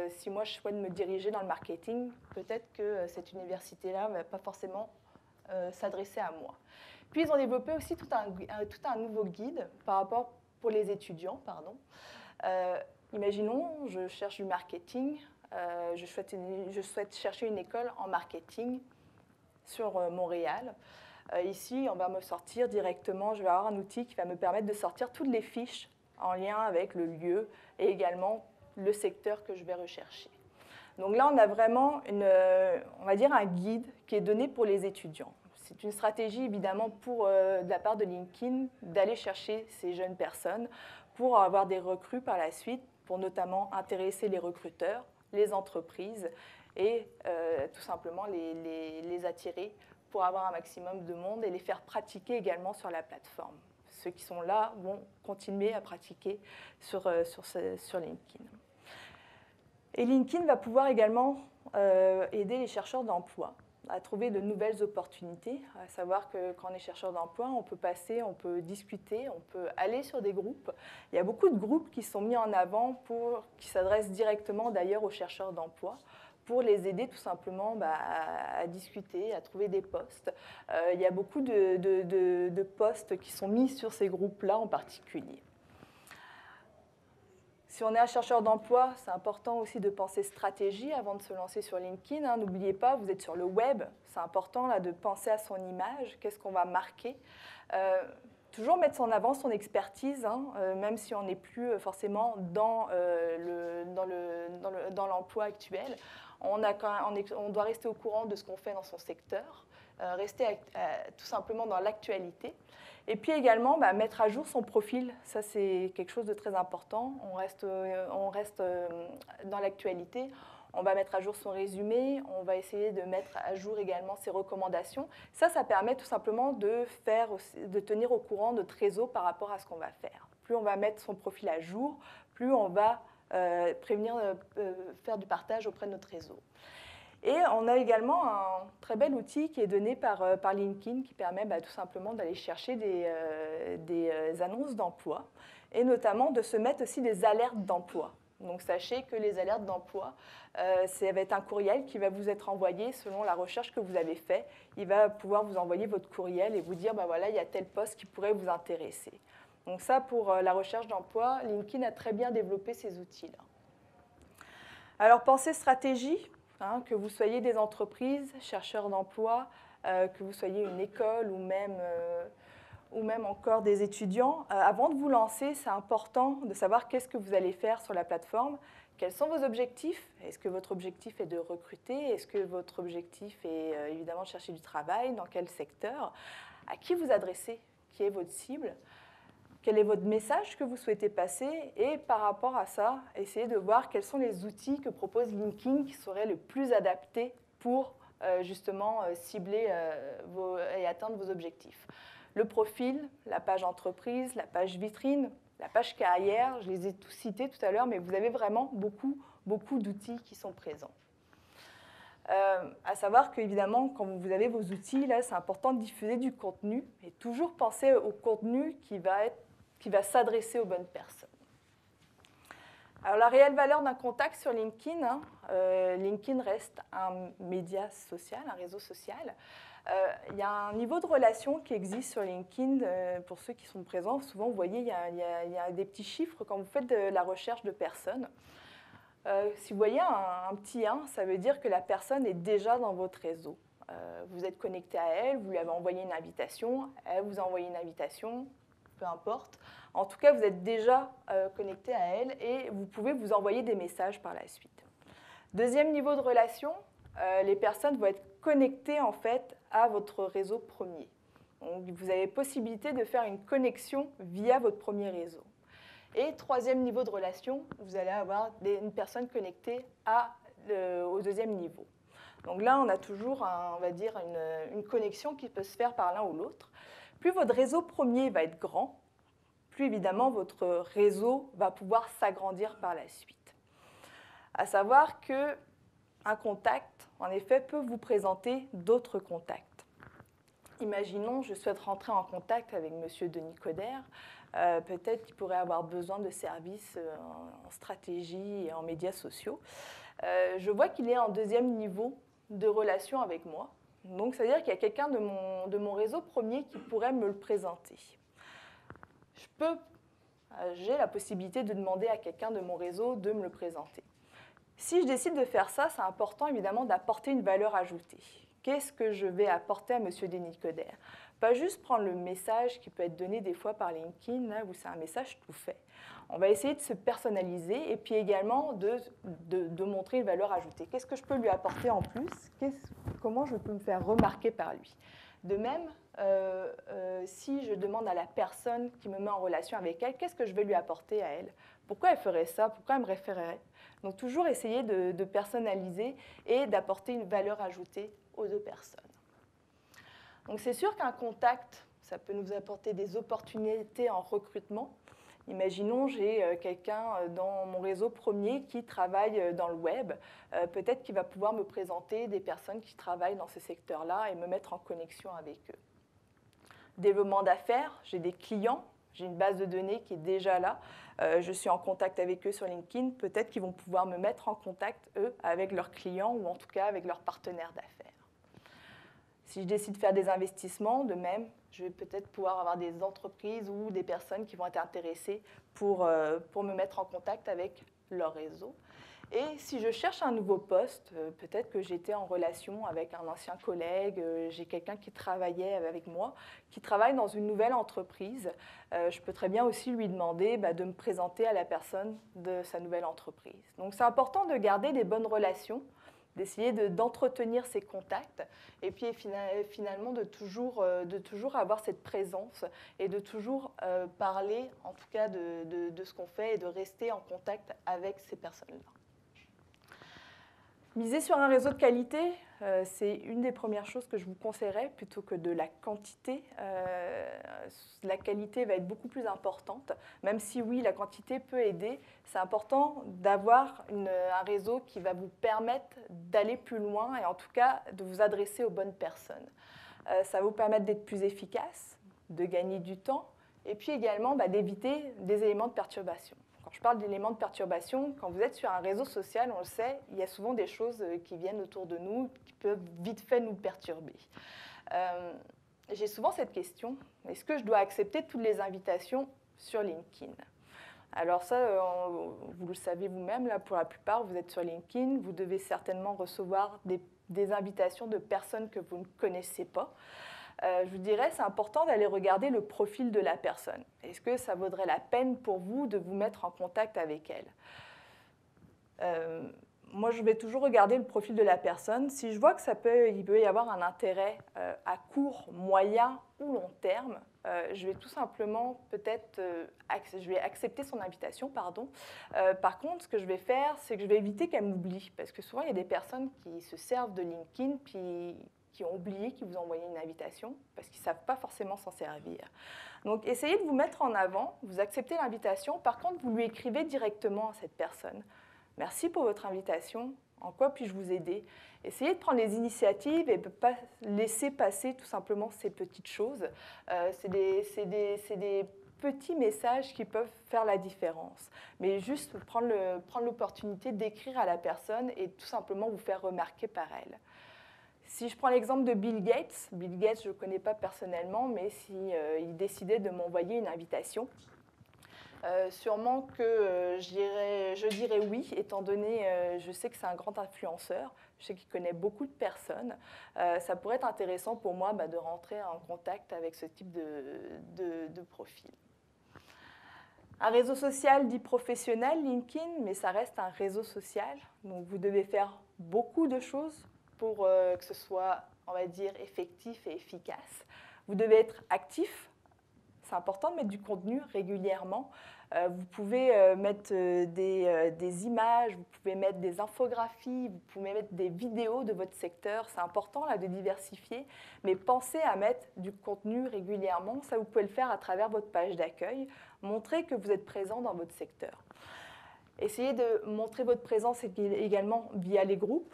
Si moi, je souhaite me diriger dans le marketing, peut-être que cette université-là ne va pas forcément s'adresser à moi. Puis ils ont développé aussi tout un nouveau guide pour les étudiants. Imaginons, je cherche du marketing, je souhaite chercher une école en marketing sur Montréal. Ici, on va me sortir directement, je vais avoir un outil qui va me permettre de sortir toutes les fiches en lien avec le lieu et également le secteur que je vais rechercher. Donc là, on a vraiment on va dire un guide qui est donné pour les étudiants. C'est une stratégie évidemment de la part de LinkedIn d'aller chercher ces jeunes personnes pour avoir des recrues par la suite, pour notamment intéresser les recruteurs, les entreprises et tout simplement les attirer pour avoir un maximum de monde et les faire pratiquer également sur la plateforme. Ceux qui sont là vont continuer à pratiquer sur LinkedIn. Et LinkedIn va pouvoir également aider les chercheurs d'emploi à trouver de nouvelles opportunités, à savoir que quand on est chercheur d'emploi, on peut discuter, on peut aller sur des groupes. Il y a beaucoup de groupes qui sont mis en avant qui s'adressent directement d'ailleurs aux chercheurs d'emploi pour les aider tout simplement à discuter, à trouver des postes. Il y a beaucoup de postes qui sont mis sur ces groupes-là en particulier. Si on est un chercheur d'emploi, c'est important aussi de penser stratégie avant de se lancer sur LinkedIn. N'oubliez pas, vous êtes sur le web, c'est important là, de penser à son image, qu'est-ce qu'on va marquer. Toujours mettre en avant son expertise, même si on n'est plus forcément dans l'emploi actuel. On doit rester au courant de ce qu'on fait dans son secteur, rester tout simplement dans l'actualité. Et puis également, mettre à jour son profil, ça c'est quelque chose de très important. On reste dans l'actualité, on va mettre à jour son résumé, on va essayer de mettre à jour également ses recommandations. Ça permet tout simplement de tenir au courant notre réseau par rapport à ce qu'on va faire. Plus on va mettre son profil à jour, plus on va faire du partage auprès de notre réseau. Et on a également un très bel outil qui est donné par LinkedIn qui permet tout simplement d'aller chercher des annonces d'emploi et notamment de se mettre aussi des alertes d'emploi. Donc sachez que les alertes d'emploi, ça va être un courriel qui va vous être envoyé selon la recherche que vous avez faite. Il va pouvoir vous envoyer votre courriel et vous dire voilà, il y a tel poste qui pourrait vous intéresser. Donc ça, pour la recherche d'emploi, LinkedIn a très bien développé ces outils-là. Alors pensez stratégie. Que vous soyez des entreprises, chercheurs d'emploi, que vous soyez une école ou même encore des étudiants, avant de vous lancer, c'est important de savoir qu'est-ce que vous allez faire sur la plateforme, quels sont vos objectifs. Est-ce que votre objectif est de recruter? Est-ce que votre objectif est évidemment de chercher du travail? Dans quel secteur? À qui vous adressez? Qui est votre cible? quel est votre message que vous souhaitez passer, et par rapport à ça, essayez de voir quels sont les outils que propose LinkedIn qui seraient le plus adaptés pour justement cibler et atteindre vos objectifs. Le profil, la page entreprise, la page vitrine, la page carrière, je les ai tous cités tout à l'heure, mais vous avez vraiment beaucoup d'outils qui sont présents. À savoir qu'évidemment, quand vous avez vos outils, là, c'est important de diffuser du contenu et toujours penser au contenu qui va s'adresser aux bonnes personnes. Alors, la réelle valeur d'un contact sur LinkedIn, LinkedIn reste un média social, un réseau social. Il y a un niveau de relation qui existe sur LinkedIn, pour ceux qui sont présents. Souvent, vous voyez, il y a des petits chiffres quand vous faites de la recherche de personnes. Si vous voyez un petit 1, ça veut dire que la personne est déjà dans votre réseau. Vous êtes connecté à elle, vous lui avez envoyé une invitation, elle vous a envoyé une invitation, peu importe. En tout cas, vous êtes déjà connecté à elle et vous pouvez vous envoyer des messages par la suite. Deuxième niveau de relation, les personnes vont être connectées en fait à votre réseau premier. Donc, vous avez possibilité de faire une connexion via votre premier réseau. Et troisième niveau de relation, vous allez avoir une personne connectée au deuxième niveau. Donc là, on a toujours, on va dire, une connexion qui peut se faire par l'un ou l'autre. Plus votre réseau premier va être grand, plus évidemment votre réseau va pouvoir s'agrandir par la suite. À savoir qu'un contact, en effet, peut vous présenter d'autres contacts. Imaginons, je souhaite rentrer en contact avec M. Denis Coderre. Peut-être qu'il pourrait avoir besoin de services en stratégie et en médias sociaux. Je vois qu'il est en deuxième niveau de relation avec moi. Donc, ça veut dire qu'il y a quelqu'un de mon réseau premier qui pourrait me le présenter. J'ai la possibilité de demander à quelqu'un de mon réseau de me le présenter. Si je décide de faire ça, c'est important évidemment d'apporter une valeur ajoutée. Qu'est-ce que je vais apporter à M. Denis Coderre ? Pas juste prendre le message qui peut être donné des fois par LinkedIn, là, où c'est un message tout fait. On va essayer de se personnaliser et puis également de montrer une valeur ajoutée. Qu'est-ce que je peux lui apporter en plus ? Comment je peux me faire remarquer par lui ? De même, si je demande à la personne qui me met en relation avec elle, qu'est-ce que je vais lui apporter à elle ? Pourquoi elle ferait ça ? Pourquoi elle me référerait ? Donc toujours essayer de personnaliser et d'apporter une valeur ajoutée aux deux personnes. Donc c'est sûr qu'un contact, ça peut nous apporter des opportunités en recrutement. Imaginons, j'ai quelqu'un dans mon réseau premier qui travaille dans le web. Peut-être qu'il va pouvoir me présenter des personnes qui travaillent dans ce secteur-là et me mettre en connexion avec eux. Développement d'affaires, j'ai des clients, j'ai une base de données qui est déjà là. Je suis en contact avec eux sur LinkedIn. Peut-être qu'ils vont pouvoir me mettre en contact, eux, avec leurs clients ou en tout cas avec leurs partenaires d'affaires. Si je décide de faire des investissements, de même, je vais peut-être pouvoir avoir des entreprises ou des personnes qui vont être intéressées pour me mettre en contact avec leur réseau. Et si je cherche un nouveau poste, peut-être que j'étais en relation avec un ancien collègue, j'ai quelqu'un qui travaillait avec moi, qui travaille dans une nouvelle entreprise, je peux très bien aussi lui demander de me présenter à la personne de sa nouvelle entreprise. Donc c'est important de garder des bonnes relations, d'essayer d'entretenir ces contacts et puis finalement de toujours avoir cette présence et de toujours parler en tout cas de ce qu'on fait et de rester en contact avec ces personnes-là. Miser sur un réseau de qualité, c'est une des premières choses que je vous conseillerais plutôt que de la quantité. La qualité va être beaucoup plus importante, même si oui, la quantité peut aider. C'est important d'avoir un réseau qui va vous permettre d'aller plus loin et en tout cas de vous adresser aux bonnes personnes. Ça va vous permettre d'être plus efficace, de gagner du temps et puis également d'éviter des éléments de perturbation. Quand je parle d'éléments de perturbation, quand vous êtes sur un réseau social, on le sait, il y a souvent des choses qui viennent autour de nous, qui peuvent vite fait nous perturber. J'ai souvent cette question, est-ce que je dois accepter toutes les invitations sur LinkedIn ? Alors ça, vous le savez vous-même, là, pour la plupart, vous êtes sur LinkedIn, vous devez certainement recevoir des invitations de personnes que vous ne connaissez pas. Je vous dirais, c'est important d'aller regarder le profil de la personne. Est-ce que ça vaudrait la peine pour vous de vous mettre en contact avec elle ? Moi, je vais toujours regarder le profil de la personne. Si je vois que il peut y avoir un intérêt à court, moyen ou long terme, je vais tout simplement peut-être je vais accepter son invitation, pardon. Par contre, ce que je vais faire, c'est que je vais éviter qu'elle m'oublie, parce que souvent, il y a des personnes qui se servent de LinkedIn, puis qui ont oublié qu'ils vous ont envoyé une invitation, parce qu'ils ne savent pas forcément s'en servir. Donc, essayez de vous mettre en avant, vous acceptez l'invitation, par contre, vous lui écrivez directement à cette personne. Merci pour votre invitation, en quoi puis-je vous aider? Essayez de prendre les initiatives et de ne pas laisser passer tout simplement ces petites choses. C'est des petits messages qui peuvent faire la différence. Mais juste prendre l'opportunité d'écrire à la personne et tout simplement vous faire remarquer par elle. Si je prends l'exemple de Bill Gates, je ne le connais pas personnellement, mais s'il décidait de m'envoyer une invitation, sûrement que je dirais oui, étant donné, je sais que c'est un grand influenceur, je sais qu'il connaît beaucoup de personnes. Ça pourrait être intéressant pour moi de rentrer en contact avec ce type de profil. Un réseau social dit professionnel, LinkedIn, mais ça reste un réseau social. Donc vous devez faire beaucoup de choses pour que ce soit, on va dire, effectif et efficace. Vous devez être actif. C'est important de mettre du contenu régulièrement. Vous pouvez mettre des images, vous pouvez mettre des infographies, vous pouvez mettre des vidéos de votre secteur. C'est important là, de diversifier, mais pensez à mettre du contenu régulièrement. Ça, vous pouvez le faire à travers votre page d'accueil. Montrez que vous êtes présent dans votre secteur. Essayez de montrer votre présence également via les groupes.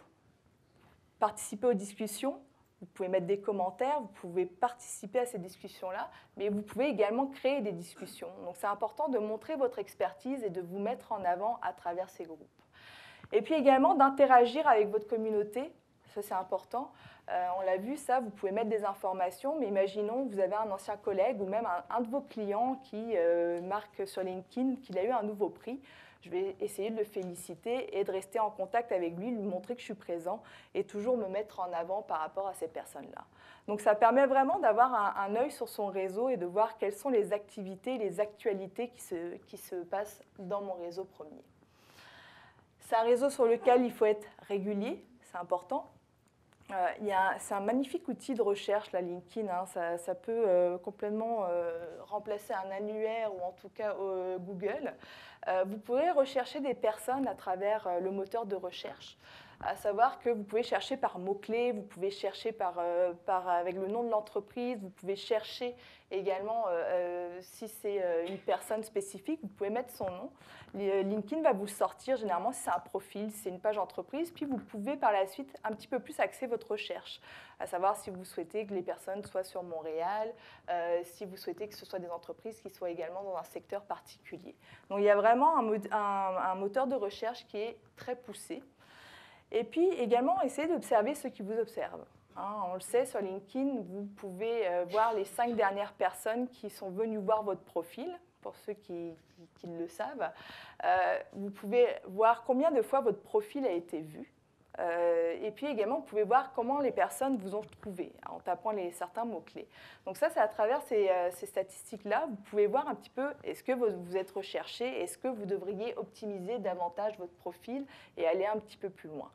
Participez aux discussions. Vous pouvez mettre des commentaires, vous pouvez participer à ces discussions-là, mais vous pouvez également créer des discussions. Donc c'est important de montrer votre expertise et de vous mettre en avant à travers ces groupes. Et puis également d'interagir avec votre communauté, ça c'est important. On l'a vu, ça, vous pouvez mettre des informations, mais imaginons que vous avez un ancien collègue ou même un de vos clients qui marque sur LinkedIn qu'il a eu un nouveau prix. Je vais essayer de le féliciter et de rester en contact avec lui, lui montrer que je suis présent et toujours me mettre en avant par rapport à ces personnes-là. Donc ça permet vraiment d'avoir un œil sur son réseau et de voir quelles sont les activités, les actualités qui se passent dans mon réseau premier. C'est un réseau sur lequel il faut être régulier, c'est important. C'est un magnifique outil de recherche, la LinkedIn. Hein. Ça peut complètement remplacer un annuaire ou en tout cas Google. Vous pourrez rechercher des personnes à travers le moteur de recherche, à savoir que vous pouvez chercher par mots-clés, vous pouvez chercher avec le nom de l'entreprise, vous pouvez chercher également si c'est une personne spécifique, vous pouvez mettre son nom. LinkedIn va vous sortir généralement si c'est un profil, si c'est une page entreprise, puis vous pouvez par la suite un petit peu plus axer votre recherche, à savoir si vous souhaitez que les personnes soient sur Montréal, si vous souhaitez que ce soit des entreprises qui soient également dans un secteur particulier. Donc il y a vraiment un moteur de recherche qui est très poussé. Et puis également, essayez d'observer ceux qui vous observent. Hein, on le sait, sur LinkedIn, vous pouvez voir les 5 dernières personnes qui sont venues voir votre profil, pour ceux qui le savent. Vous pouvez voir combien de fois votre profil a été vu. Et puis également, vous pouvez voir comment les personnes vous ont trouvé en tapant certains mots-clés. Donc ça, c'est à travers ces statistiques-là, vous pouvez voir un petit peu est-ce que vous êtes recherché, est-ce que vous devriez optimiser davantage votre profil et aller un petit peu plus loin.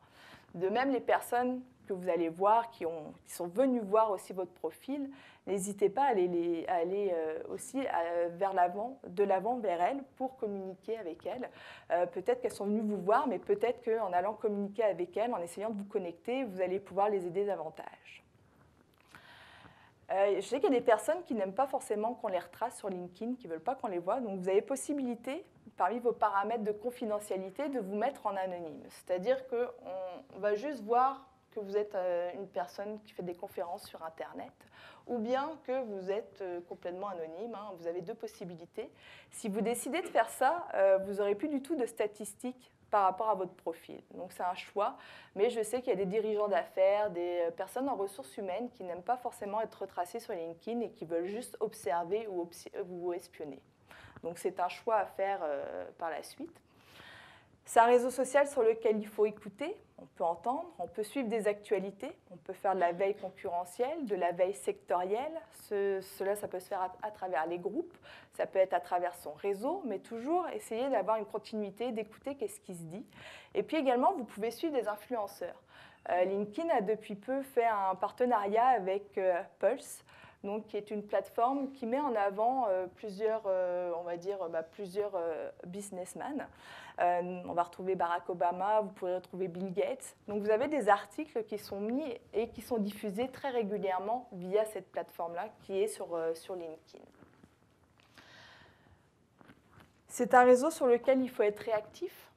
De même, les personnes que vous allez voir, qui sont venues voir aussi votre profil, n'hésitez pas à aller aussi de l'avant vers elles pour communiquer avec elles. Peut-être qu'elles sont venues vous voir, mais peut-être qu'en allant communiquer avec elles, en essayant de vous connecter, vous allez pouvoir les aider davantage. Je sais qu'il y a des personnes qui n'aiment pas forcément qu'on les retrace sur LinkedIn, qui ne veulent pas qu'on les voit, donc vous avez possibilité, parmi vos paramètres de confidentialité, de vous mettre en anonyme. C'est-à-dire qu'on va juste voir que vous êtes une personne qui fait des conférences sur Internet, ou bien que vous êtes complètement anonyme. Hein. Vous avez 2 possibilités. Si vous décidez de faire ça, vous n'aurez plus du tout de statistiques par rapport à votre profil. Donc c'est un choix, mais je sais qu'il y a des dirigeants d'affaires, des personnes en ressources humaines qui n'aiment pas forcément être retracées sur LinkedIn et qui veulent juste observer ou espionner. Donc c'est un choix à faire par la suite. C'est un réseau social sur lequel il faut écouter, on peut entendre, on peut suivre des actualités, on peut faire de la veille concurrentielle, de la veille sectorielle. Cela, ça peut se faire à travers les groupes, ça peut être à travers son réseau, mais toujours essayer d'avoir une continuité, d'écouter qu'est-ce qui se dit. Et puis également, vous pouvez suivre des influenceurs. LinkedIn a depuis peu fait un partenariat avec Pulse. donc qui est une plateforme qui met en avant plusieurs, on va dire, plusieurs businessmen. On va retrouver Barack Obama, vous pourrez retrouver Bill Gates. Donc vous avez des articles qui sont mis et qui sont diffusés très régulièrement via cette plateforme-là qui est sur LinkedIn. C'est un réseau sur lequel il faut être réactif.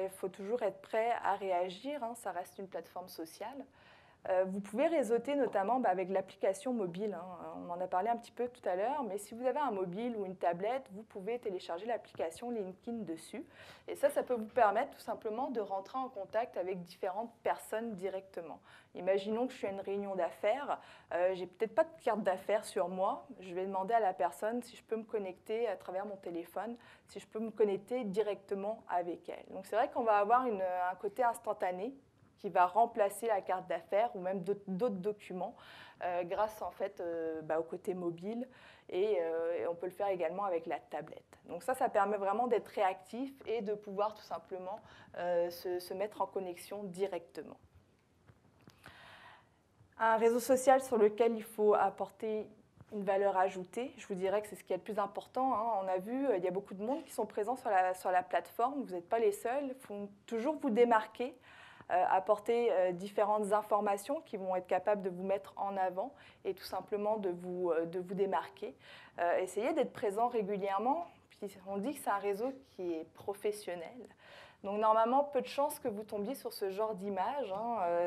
Il faut toujours être prêt à réagir. Ça reste une plateforme sociale. Vous pouvez réseauter notamment avec l'application mobile. On en a parlé un petit peu tout à l'heure, mais si vous avez un mobile ou une tablette, vous pouvez télécharger l'application LinkedIn dessus. Et ça peut vous permettre tout simplement de rentrer en contact avec différentes personnes directement. Imaginons que je suis à une réunion d'affaires, j'ai peut-être pas de carte d'affaires sur moi, je vais demander à la personne si je peux me connecter à travers mon téléphone, si je peux me connecter directement avec elle. Donc c'est vrai qu'on va avoir un côté instantané qui va remplacer la carte d'affaires ou même d'autres documents grâce en fait au côté mobile et on peut le faire également avec la tablette. Donc ça permet vraiment d'être réactif et de pouvoir tout simplement se mettre en connexion directement. Un réseau social sur lequel il faut apporter une valeur ajoutée, je vous dirais que c'est ce qui est le plus important. On a vu, il y a beaucoup de monde qui sont présents sur la plateforme, vous n'êtes pas les seuls, il faut toujours vous démarquer. Apporter différentes informations qui vont être capables de vous mettre en avant et tout simplement de vous démarquer. Essayez d'être présent régulièrement. Puis on dit que c'est un réseau qui est professionnel. Donc normalement, peu de chances que vous tombiez sur ce genre d'image.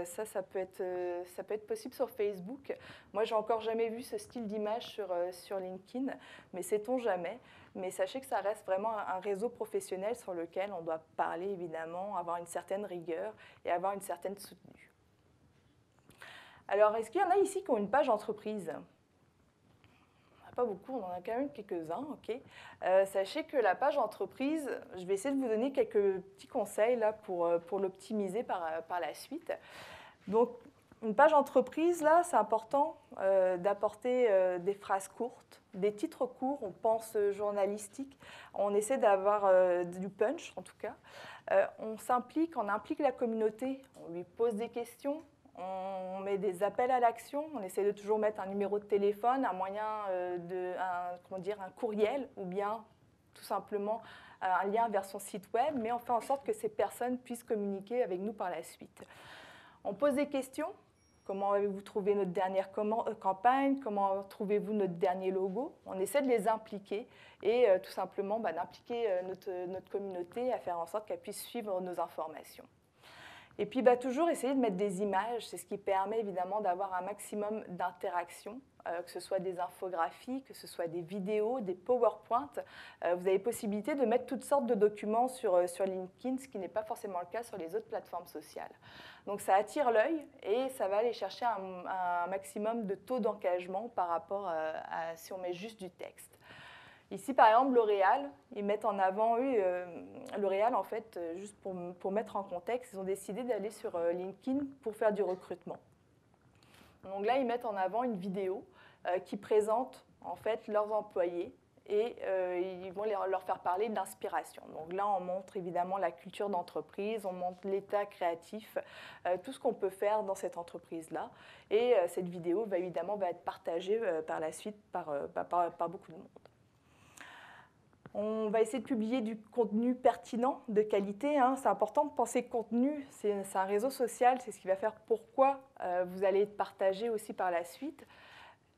Ça peut être possible sur Facebook. Moi, j'ai encore jamais vu ce style d'image sur LinkedIn, mais sait-on jamais. Mais sachez que ça reste vraiment un réseau professionnel sur lequel on doit parler, évidemment, avoir une certaine rigueur et avoir une certaine soutenue. Alors, est-ce qu'il y en a ici qui ont une page entreprise ? Pas beaucoup, on en a quand même quelques-uns. Okay. Sachez que la page entreprise, je vais essayer de vous donner quelques petits conseils là, pour l'optimiser par la suite. Donc, une page entreprise, là, c'est important d'apporter des phrases courtes, des titres courts, on pense journalistique, on essaie d'avoir du punch en tout cas. On implique la communauté, on lui pose des questions, on met des appels à l'action, on essaie de toujours mettre un numéro de téléphone, un moyen un courriel ou bien tout simplement un lien vers son site web, mais on fait en sorte que ces personnes puissent communiquer avec nous par la suite. On pose des questions. Comment avez-vous trouvé notre dernière campagne? Comment trouvez-vous notre dernier logo? On essaie de les impliquer et tout simplement d'impliquer notre communauté à faire en sorte qu'elle puisse suivre nos informations. Et puis toujours essayer de mettre des images, c'est ce qui permet évidemment d'avoir un maximum d'interactions, que ce soit des infographies, que ce soit des vidéos, des PowerPoint. Vous avez possibilité de mettre toutes sortes de documents sur LinkedIn, ce qui n'est pas forcément le cas sur les autres plateformes sociales. Donc ça attire l'œil et ça va aller chercher un maximum de taux d'engagement par rapport à si on met juste du texte. Ici, par exemple, L'Oréal, ils mettent en avant, L'Oréal, en fait, juste pour mettre en contexte, ils ont décidé d'aller sur LinkedIn pour faire du recrutement. Donc là, ils mettent en avant une vidéo qui présente, en fait, leurs employés et ils vont leur faire parler d'inspiration. Donc là, on montre évidemment la culture d'entreprise, on montre l'état créatif, tout ce qu'on peut faire dans cette entreprise-là. Et cette vidéo, évidemment, va être partagée par la suite par beaucoup de monde. On va essayer de publier du contenu pertinent, de qualité. C'est important de penser contenu. C'est un réseau social, c'est ce qui va faire pourquoi vous allez être partagé aussi par la suite.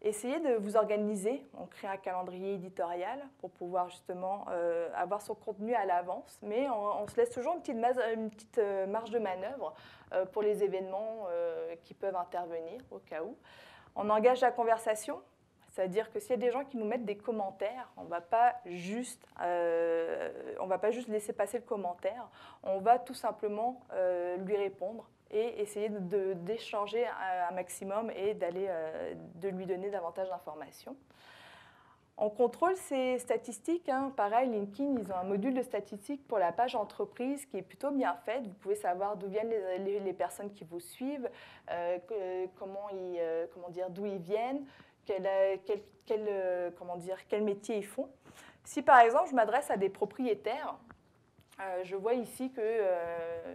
Essayez de vous organiser. On crée un calendrier éditorial pour pouvoir justement avoir son contenu à l'avance. Mais on se laisse toujours une petite marge de manœuvre pour les événements qui peuvent intervenir au cas où. On engage la conversation. C'est-à-dire que s'il y a des gens qui nous mettent des commentaires, on ne va pas juste laisser passer le commentaire, on va tout simplement lui répondre et essayer d'échanger un maximum et de lui donner davantage d'informations. On contrôle ces statistiques. Pareil, LinkedIn, ils ont un module de statistiques pour la page entreprise qui est plutôt bien faite. Vous pouvez savoir d'où viennent les personnes qui vous suivent, d'où ils viennent, quel métier ils font. Si par exemple je m'adresse à des propriétaires, Je vois ici que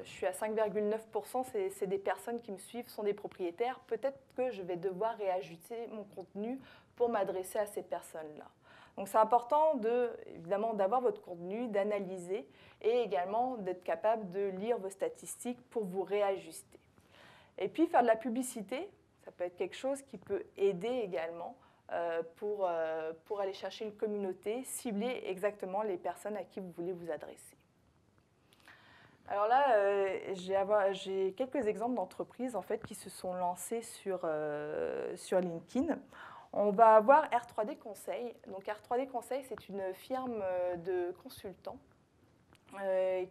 je suis à 5,9%, c'est des personnes qui me suivent, sont des propriétaires. Peut-être que je vais devoir réajuster mon contenu pour m'adresser à ces personnes-là. Donc c'est important, évidemment, d'avoir votre contenu, d'analyser et également d'être capable de lire vos statistiques pour vous réajuster. Et puis faire de la publicité, ça peut être quelque chose qui peut aider également pour aller chercher une communauté, cibler exactement les personnes à qui vous voulez vous adresser. Alors là, j'ai quelques exemples d'entreprises en fait, qui se sont lancées sur LinkedIn. On va avoir R3D Conseil. Donc R3D Conseil, c'est une firme de consultants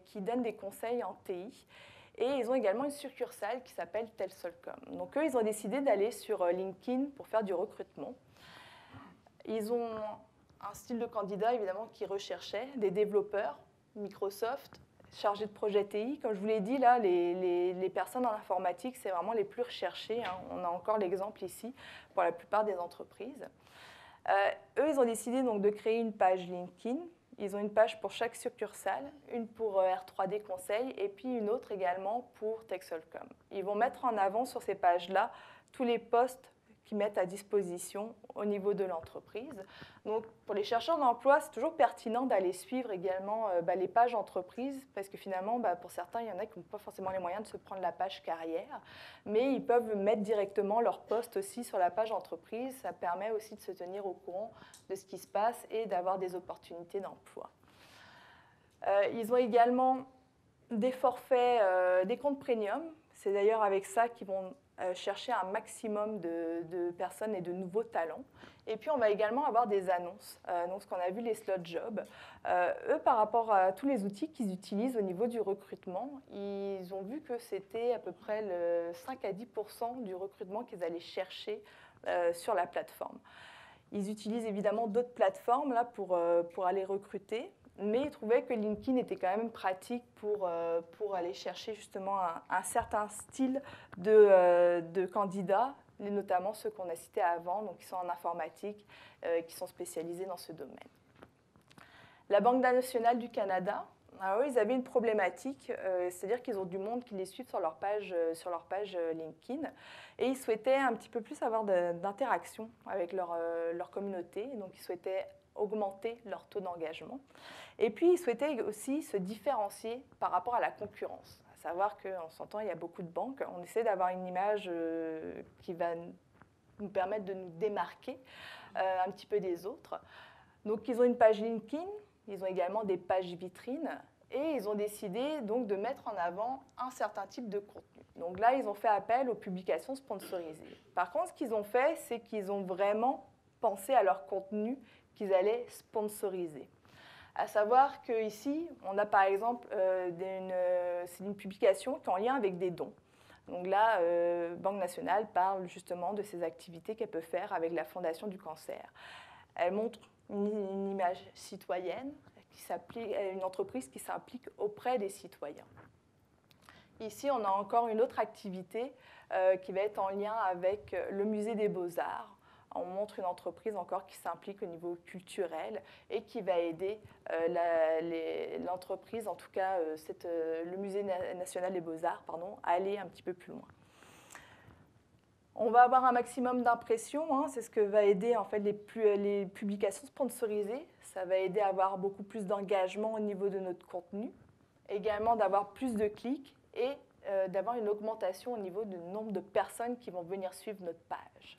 qui donne des conseils en TI. Et ils ont également une succursale qui s'appelle Telsolcom. Donc eux, ils ont décidé d'aller sur LinkedIn pour faire du recrutement. Ils ont un style de candidat, évidemment, qu'ils recherchaient, des développeurs, Microsoft, chargés de projet TI. Comme je vous l'ai dit, là, les personnes en informatique, c'est vraiment les plus recherchées. Hein. On a encore l'exemple ici pour la plupart des entreprises. Eux, ils ont décidé donc de créer une page LinkedIn. Ils ont une page pour chaque succursale, une pour R3D Conseil et puis une autre également pour Telsolcom. Ils vont mettre en avant sur ces pages-là tous les postes qu'ils mettent à disposition au niveau de l'entreprise. Donc, pour les chercheurs d'emploi, c'est toujours pertinent d'aller suivre également les pages entreprises parce que finalement, pour certains, il y en a qui n'ont pas forcément les moyens de se prendre la page carrière, mais ils peuvent mettre directement leur poste aussi sur la page entreprise. Ça permet aussi de se tenir au courant de ce qui se passe et d'avoir des opportunités d'emploi. Ils ont également des forfaits, des comptes premium. C'est d'ailleurs avec ça qu'ils vont chercher un maximum de personnes et de nouveaux talents. Et puis, on va également avoir des annonces, donc ce qu'on a vu, les slot jobs. Eux, par rapport à tous les outils qu'ils utilisent au niveau du recrutement, ils ont vu que c'était à peu près le 5 à 10% du recrutement qu'ils allaient chercher sur la plateforme. Ils utilisent évidemment d'autres plateformes là, pour aller recruter, mais ils trouvaient que LinkedIn était quand même pratique pour aller chercher justement un certain style de candidats, notamment ceux qu'on a cités avant, donc qui sont en informatique, qui sont spécialisés dans ce domaine. La Banque nationale du Canada, alors eux, ils avaient une problématique, c'est-à-dire qu'ils ont du monde qui les suivent sur leur page LinkedIn, et ils souhaitaient un petit peu plus avoir d'interaction avec leur communauté, donc ils souhaitaient augmenter leur taux d'engagement. Et puis, ils souhaitaient aussi se différencier par rapport à la concurrence. À savoir qu'en s'entend, il y a beaucoup de banques. On essaie d'avoir une image qui va nous permettre de nous démarquer un petit peu des autres. Donc, ils ont une page LinkedIn, ils ont également des pages vitrines, et ils ont décidé donc de mettre en avant un certain type de contenu. Donc là, ils ont fait appel aux publications sponsorisées. Par contre, ce qu'ils ont fait, c'est qu'ils ont vraiment pensé à leur contenu qu'ils allaient sponsoriser. À savoir qu'ici, on a par exemple c'est une publication qui est en lien avec des dons. Donc là, Banque nationale parle justement de ces activités qu'elle peut faire avec la Fondation du cancer. Elle montre une image citoyenne, une entreprise qui s'implique auprès des citoyens. Ici, on a encore une autre activité qui va être en lien avec le musée des Beaux-Arts. On montre une entreprise encore qui s'implique au niveau culturel et qui va aider l'entreprise, en tout cas le Musée national des Beaux-Arts, à aller un petit peu plus loin. On va avoir un maximum d'impressions, hein, c'est ce que va aider en fait, les publications sponsorisées. Ça va aider à avoir beaucoup plus d'engagement au niveau de notre contenu, également d'avoir plus de clics et d'avoir une augmentation au niveau du nombre de personnes qui vont venir suivre notre page.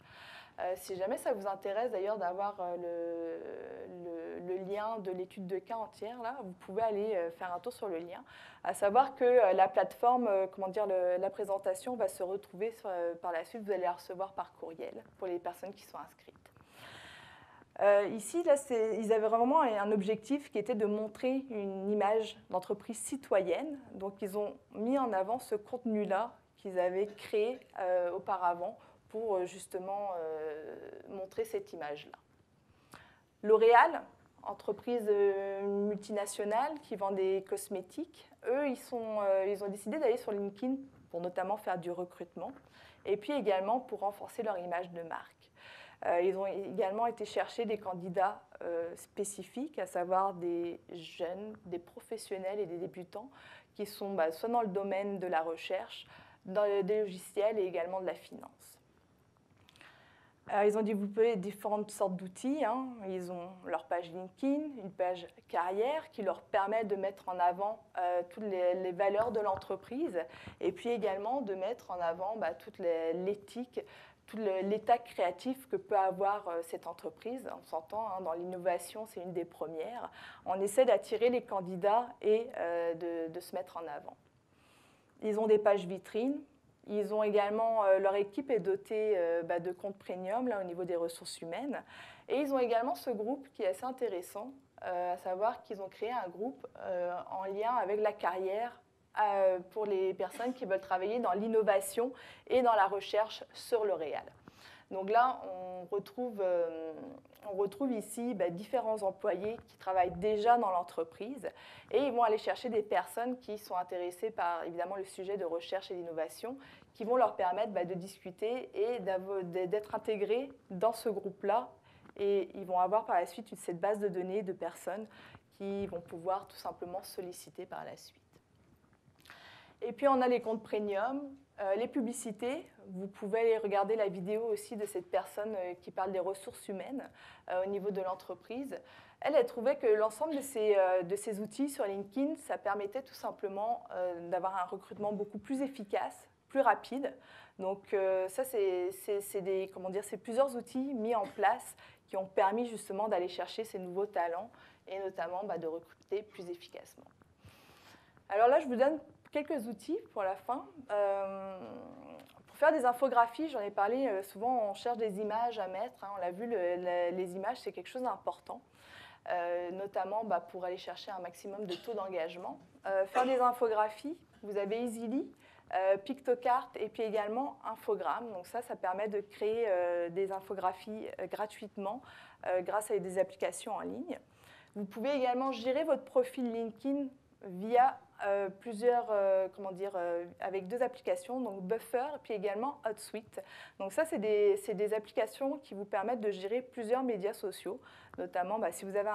Si jamais ça vous intéresse d'ailleurs d'avoir le lien de l'étude de cas entière, là, vous pouvez aller faire un tour sur le lien. À savoir que la plateforme, la présentation va se retrouver par la suite, vous allez la recevoir par courriel pour les personnes qui sont inscrites. Ici, là, ils avaient vraiment un objectif qui était de montrer une image d'entreprise citoyenne. Donc, ils ont mis en avant ce contenu-là qu'ils avaient créé auparavant pour justement montrer cette image-là. L'Oréal, entreprise multinationale qui vend des cosmétiques, eux, ils ont décidé d'aller sur LinkedIn pour notamment faire du recrutement et puis également pour renforcer leur image de marque. Ils ont également été chercher des candidats spécifiques, à savoir des jeunes, des professionnels et des débutants qui sont soit dans le domaine de la recherche, des logiciels et également de la finance. Ils ont développé différentes sortes d'outils. Ils ont leur page LinkedIn, une page carrière qui leur permet de mettre en avant toutes les valeurs de l'entreprise et puis également de mettre en avant toute l'éthique, tout l'état créatif que peut avoir cette entreprise. On s'entend, dans l'innovation, c'est une des premières. On essaie d'attirer les candidats et de se mettre en avant. Ils ont des pages vitrines. Ils ont également, leur équipe est dotée de comptes premium là, au niveau des ressources humaines. Et ils ont également ce groupe qui est assez intéressant, à savoir qu'ils ont créé un groupe en lien avec la carrière pour les personnes qui veulent travailler dans l'innovation et dans la recherche sur L'Oréal. Donc là, on retrouve ici différents employés qui travaillent déjà dans l'entreprise et ils vont aller chercher des personnes qui sont intéressées par évidemment le sujet de recherche et d'innovation qui vont leur permettre de discuter et d'être intégrés dans ce groupe-là. Et ils vont avoir par la suite cette base de données de personnes qui vont pouvoir tout simplement solliciter par la suite. Et puis on a les comptes premium, les publicités. Vous pouvez aller regarder la vidéo aussi de cette personne qui parle des ressources humaines au niveau de l'entreprise. Elle trouvait que l'ensemble de ces outils sur LinkedIn, ça permettait tout simplement d'avoir un recrutement beaucoup plus efficace, plus rapide. Donc ça, c'est plusieurs outils mis en place qui ont permis justement d'aller chercher ces nouveaux talents et notamment de recruter plus efficacement. Alors là, je vous donne quelques outils pour la fin. Pour faire des infographies, j'en ai parlé, souvent on cherche des images à mettre. On l'a vu, les images, c'est quelque chose d'important, notamment pour aller chercher un maximum de taux d'engagement. Faire des infographies, vous avez Easily, Pictocart et puis également Infogrames. Donc ça permet de créer des infographies gratuitement grâce à des applications en ligne. Vous pouvez également gérer votre profil LinkedIn via avec deux applications, donc Buffer puis également HotSuite. Donc ça, c'est des applications qui vous permettent de gérer plusieurs médias sociaux, notamment si vous avez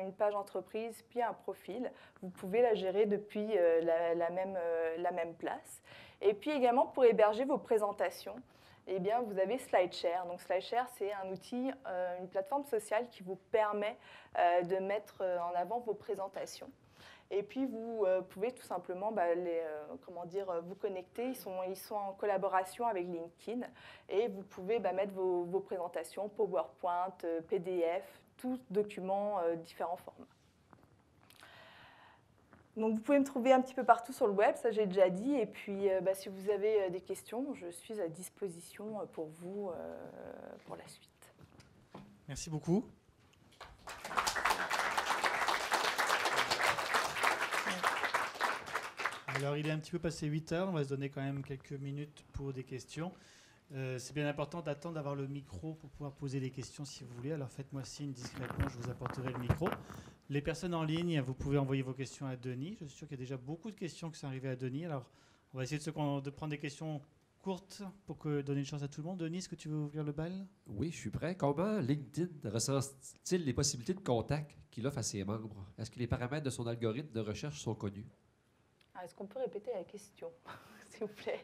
une page entreprise puis un profil, vous pouvez la gérer depuis la même place. Et puis également pour héberger vos présentations, eh bien, vous avez SlideShare. Donc SlideShare, c'est un outil, une plateforme sociale qui vous permet de mettre en avant vos présentations. Et puis, vous pouvez tout simplement vous connecter. Ils sont en collaboration avec LinkedIn. Et vous pouvez mettre vos présentations, PowerPoint, PDF, tous documents, différents formats. Donc, vous pouvez me trouver un petit peu partout sur le web, ça j'ai déjà dit. Et puis, si vous avez des questions, je suis à disposition pour vous pour la suite. Merci beaucoup. Alors, il est un petit peu passé 8 heures. On va se donner quand même quelques minutes pour des questions. C'est bien important d'attendre d'avoir le micro pour pouvoir poser des questions si vous voulez. Alors, faites-moi signe discrètement, je vous apporterai le micro. Les personnes en ligne, vous pouvez envoyer vos questions à Denis. Je suis sûr qu'il y a déjà beaucoup de questions qui sont arrivées à Denis. Alors, on va essayer de prendre des questions courtes pour donner une chance à tout le monde. Denis, est-ce que tu veux ouvrir le bal? Oui, je suis prêt. Comment LinkedIn recense-t-il les possibilités de contact qu'il offre à ses membres? Est-ce que les paramètres de son algorithme de recherche sont connus? Est-ce qu'on peut répéter la question, s'il vous plaît?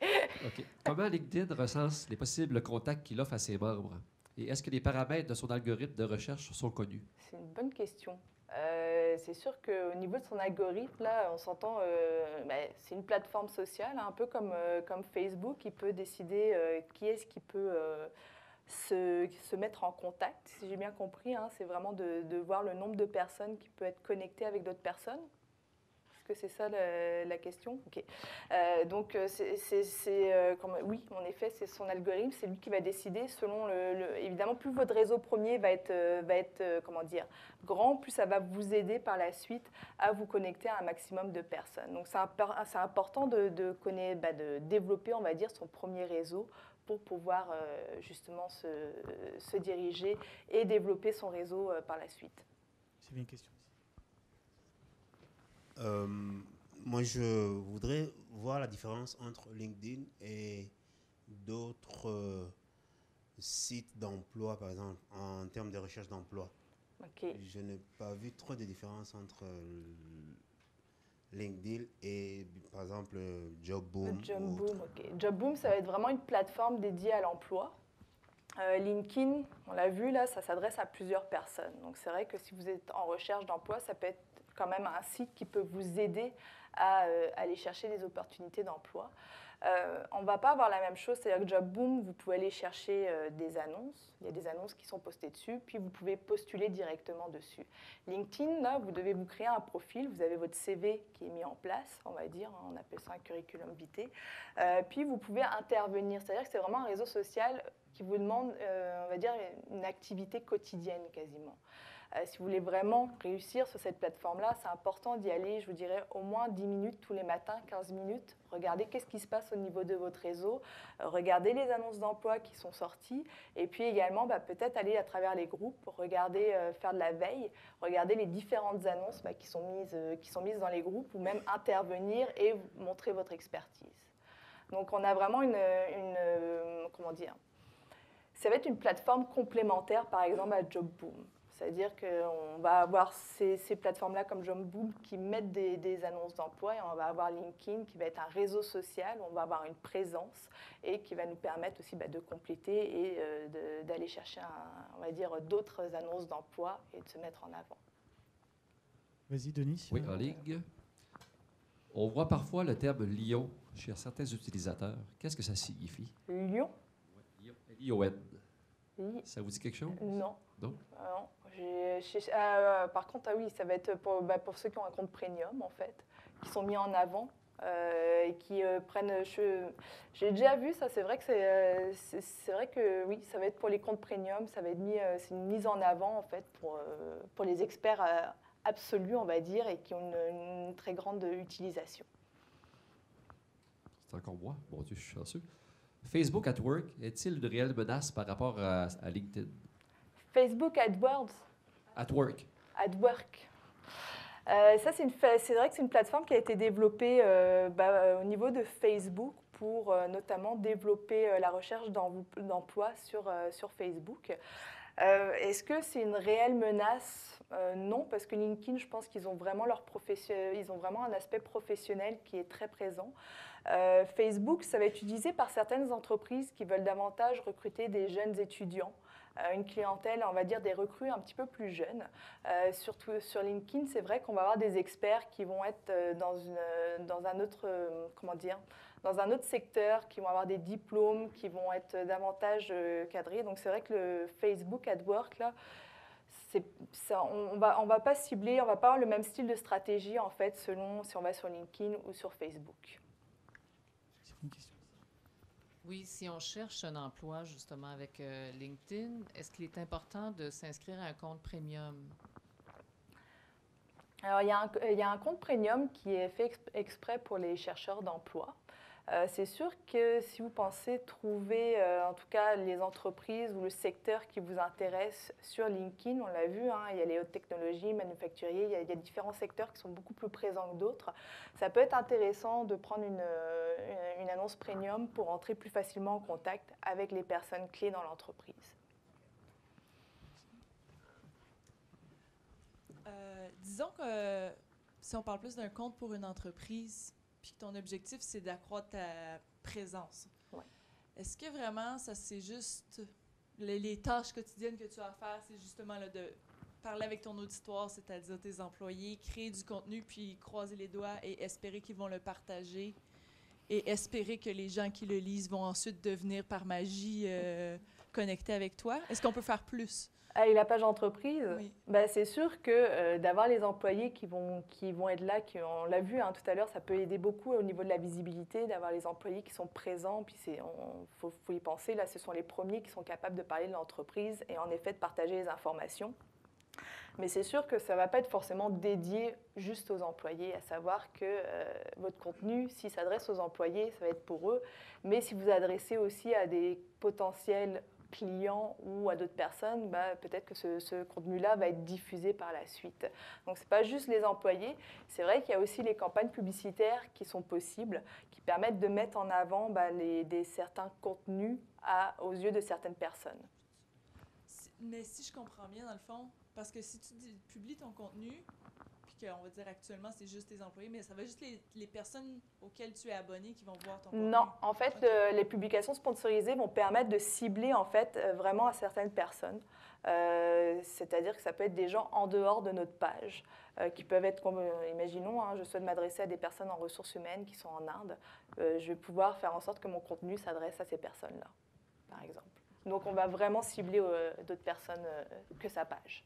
OK. Comment LinkedIn recense les possibles contacts qu'il offre à ses membres? Et est-ce que les paramètres de son algorithme de recherche sont connus? C'est une bonne question. C'est sûr qu'au niveau de son algorithme, là, on s'entend, c'est une plateforme sociale, un peu comme Facebook, qui peut décider qui est-ce qui peut se mettre en contact. Si j'ai bien compris, c'est vraiment de voir le nombre de personnes qui peut être connectées avec d'autres personnes. Que c'est ça la question? Okay. Donc, oui, en effet, c'est son algorithme, c'est lui qui va décider selon évidemment, plus votre réseau premier va être grand, plus ça va vous aider par la suite à vous connecter à un maximum de personnes. Donc, c'est important de développer, on va dire, son premier réseau pour pouvoir justement se diriger et développer son réseau par la suite. C'est bien une question. Moi, je voudrais voir la différence entre LinkedIn et d'autres sites d'emploi, par exemple, en termes de recherche d'emploi. Ok. Je n'ai pas vu trop de différence entre LinkedIn et, par exemple, JobBoom. ou autre. JobBoom, ok. JobBoom, ça va être vraiment une plateforme dédiée à l'emploi. LinkedIn, on l'a vu là, ça s'adresse à plusieurs personnes. Donc c'est vrai que si vous êtes en recherche d'emploi, ça peut être quand même un site qui peut vous aider à aller chercher des opportunités d'emploi. On ne va pas avoir la même chose, c'est-à-dire que JobBoom, vous pouvez aller chercher des annonces. Il y a des annonces qui sont postées dessus, puis vous pouvez postuler directement dessus. LinkedIn, là, vous devez vous créer un profil, vous avez votre CV qui est mis en place, on va dire, on appelle ça un curriculum vitae. Puis vous pouvez intervenir, c'est-à-dire que c'est vraiment un réseau social qui vous demande, on va dire, une activité quotidienne quasiment. Si vous voulez vraiment réussir sur cette plateforme-là, c'est important d'y aller, je vous dirais, au moins 10 minutes tous les matins, 15 minutes. Regardez qu'est-ce qui se passe au niveau de votre réseau, regardez les annonces d'emploi qui sont sorties, et puis également peut-être aller à travers les groupes, regarder, faire de la veille, regarder les différentes annonces qui sont mises dans les groupes, ou même intervenir et montrer votre expertise. Donc on a vraiment comment dire, ça va être une plateforme complémentaire, par exemple, à JobBoom. C'est-à-dire qu'on va avoir ces plateformes-là comme JobBoom qui mettent des annonces d'emploi, et on va avoir LinkedIn qui va être un réseau social où on va avoir une présence et qui va nous permettre aussi de compléter et d'aller chercher, on va dire, d'autres annonces d'emploi et de se mettre en avant. Vas-y, Denis. Oui, en ligne. On voit parfois le terme Lyon chez certains utilisateurs. Qu'est-ce que ça signifie? Lyon? Lyon. Oui. Ça vous dit quelque chose? Non. Non? Non. Par contre, oui, ça va être pour ceux qui ont un compte premium, en fait, qui sont mis en avant et qui prennent... J'ai déjà vu ça, c'est vrai que oui, ça va être pour les comptes premium, ça va être c'est une mise en avant, en fait, pour les experts absolus, on va dire, et qui ont une très grande utilisation. C'est encore moi? Mon Dieu, je suis chanceux. Facebook at Work est-il une réelle menace par rapport à LinkedIn? Facebook AdWords. At Work. At Work. Ça, c'est vrai que c'est une plateforme qui a été développée au niveau de Facebook pour notamment développer la recherche d'emploi sur Facebook. Est-ce que c'est une réelle menace? Non, parce que LinkedIn, je pense qu'ils ont vraiment ils ont vraiment un aspect professionnel qui est très présent. Facebook, ça va être utilisé par certaines entreprises qui veulent davantage recruter des jeunes étudiants, une clientèle, on va dire, des recrues un petit peu plus jeunes. Surtout sur LinkedIn, c'est vrai qu'on va avoir des experts qui vont être dans un autre, dans un autre secteur, qui vont avoir des diplômes, qui vont être davantage cadrés. Donc c'est vrai que le Facebook AdWork, là, on va pas cibler, on va pas avoir le même style de stratégie, en fait, selon si on va sur LinkedIn ou sur Facebook. Une question. Oui, si on cherche un emploi justement avec LinkedIn, est-ce qu'il est important de s'inscrire à un compte premium? Alors, il y a un compte premium qui est fait exprès pour les chercheurs d'emploi. C'est sûr que si vous pensez trouver, en tout cas, les entreprises ou le secteur qui vous intéresse sur LinkedIn, on l'a vu, il y a les hautes technologies, manufacturiers, il y a différents secteurs qui sont beaucoup plus présents que d'autres. Ça peut être intéressant de prendre une annonce premium pour entrer plus facilement en contact avec les personnes clés dans l'entreprise. Disons que si on parle plus d'un compte pour une entreprise, puis que ton objectif, c'est d'accroître ta présence. Ouais. Est-ce que vraiment, ça c'est juste les tâches quotidiennes que tu as à faire, c'est justement là, de parler avec ton auditoire, c'est-à-dire tes employés, créer du contenu, puis croiser les doigts et espérer qu'ils vont le partager et espérer que les gens qui le lisent vont ensuite devenir par magie connectés avec toi? Est-ce qu'on peut faire plus? Avec la page entreprise, Oui. c'est sûr que d'avoir les employés qui vont être là, on l'a vu tout à l'heure, ça peut aider beaucoup au niveau de la visibilité, d'avoir les employés qui sont présents. Puis faut y penser, là, ce sont les premiers qui sont capables de parler de l'entreprise et en effet de partager les informations. Mais c'est sûr que ça ne va pas être forcément dédié juste aux employés, à savoir que votre contenu, s'il s'adresse aux employés, ça va être pour eux. Mais si vous adressez aussi à des potentiels clients ou à d'autres personnes, peut-être que ce contenu-là va être diffusé par la suite. Donc, ce n'est pas juste les employés. C'est vrai qu'il y a aussi les campagnes publicitaires qui sont possibles, qui permettent de mettre en avant certains contenus aux yeux de certaines personnes. Mais si je comprends bien, dans le fond, parce que si tu publies ton contenu, puis qu'on va dire actuellement c'est juste tes employés, mais ça va juste les personnes auxquelles tu es abonné qui vont voir ton contenu. Non, en fait, les publications sponsorisées vont permettre de cibler en fait vraiment à certaines personnes. C'est-à-dire que ça peut être des gens en dehors de notre page, qui peuvent être comme, imaginons, je souhaite m'adresser à des personnes en ressources humaines qui sont en Inde. Je vais pouvoir faire en sorte que mon contenu s'adresse à ces personnes-là, par exemple. Donc, on va vraiment cibler d'autres personnes que sa page.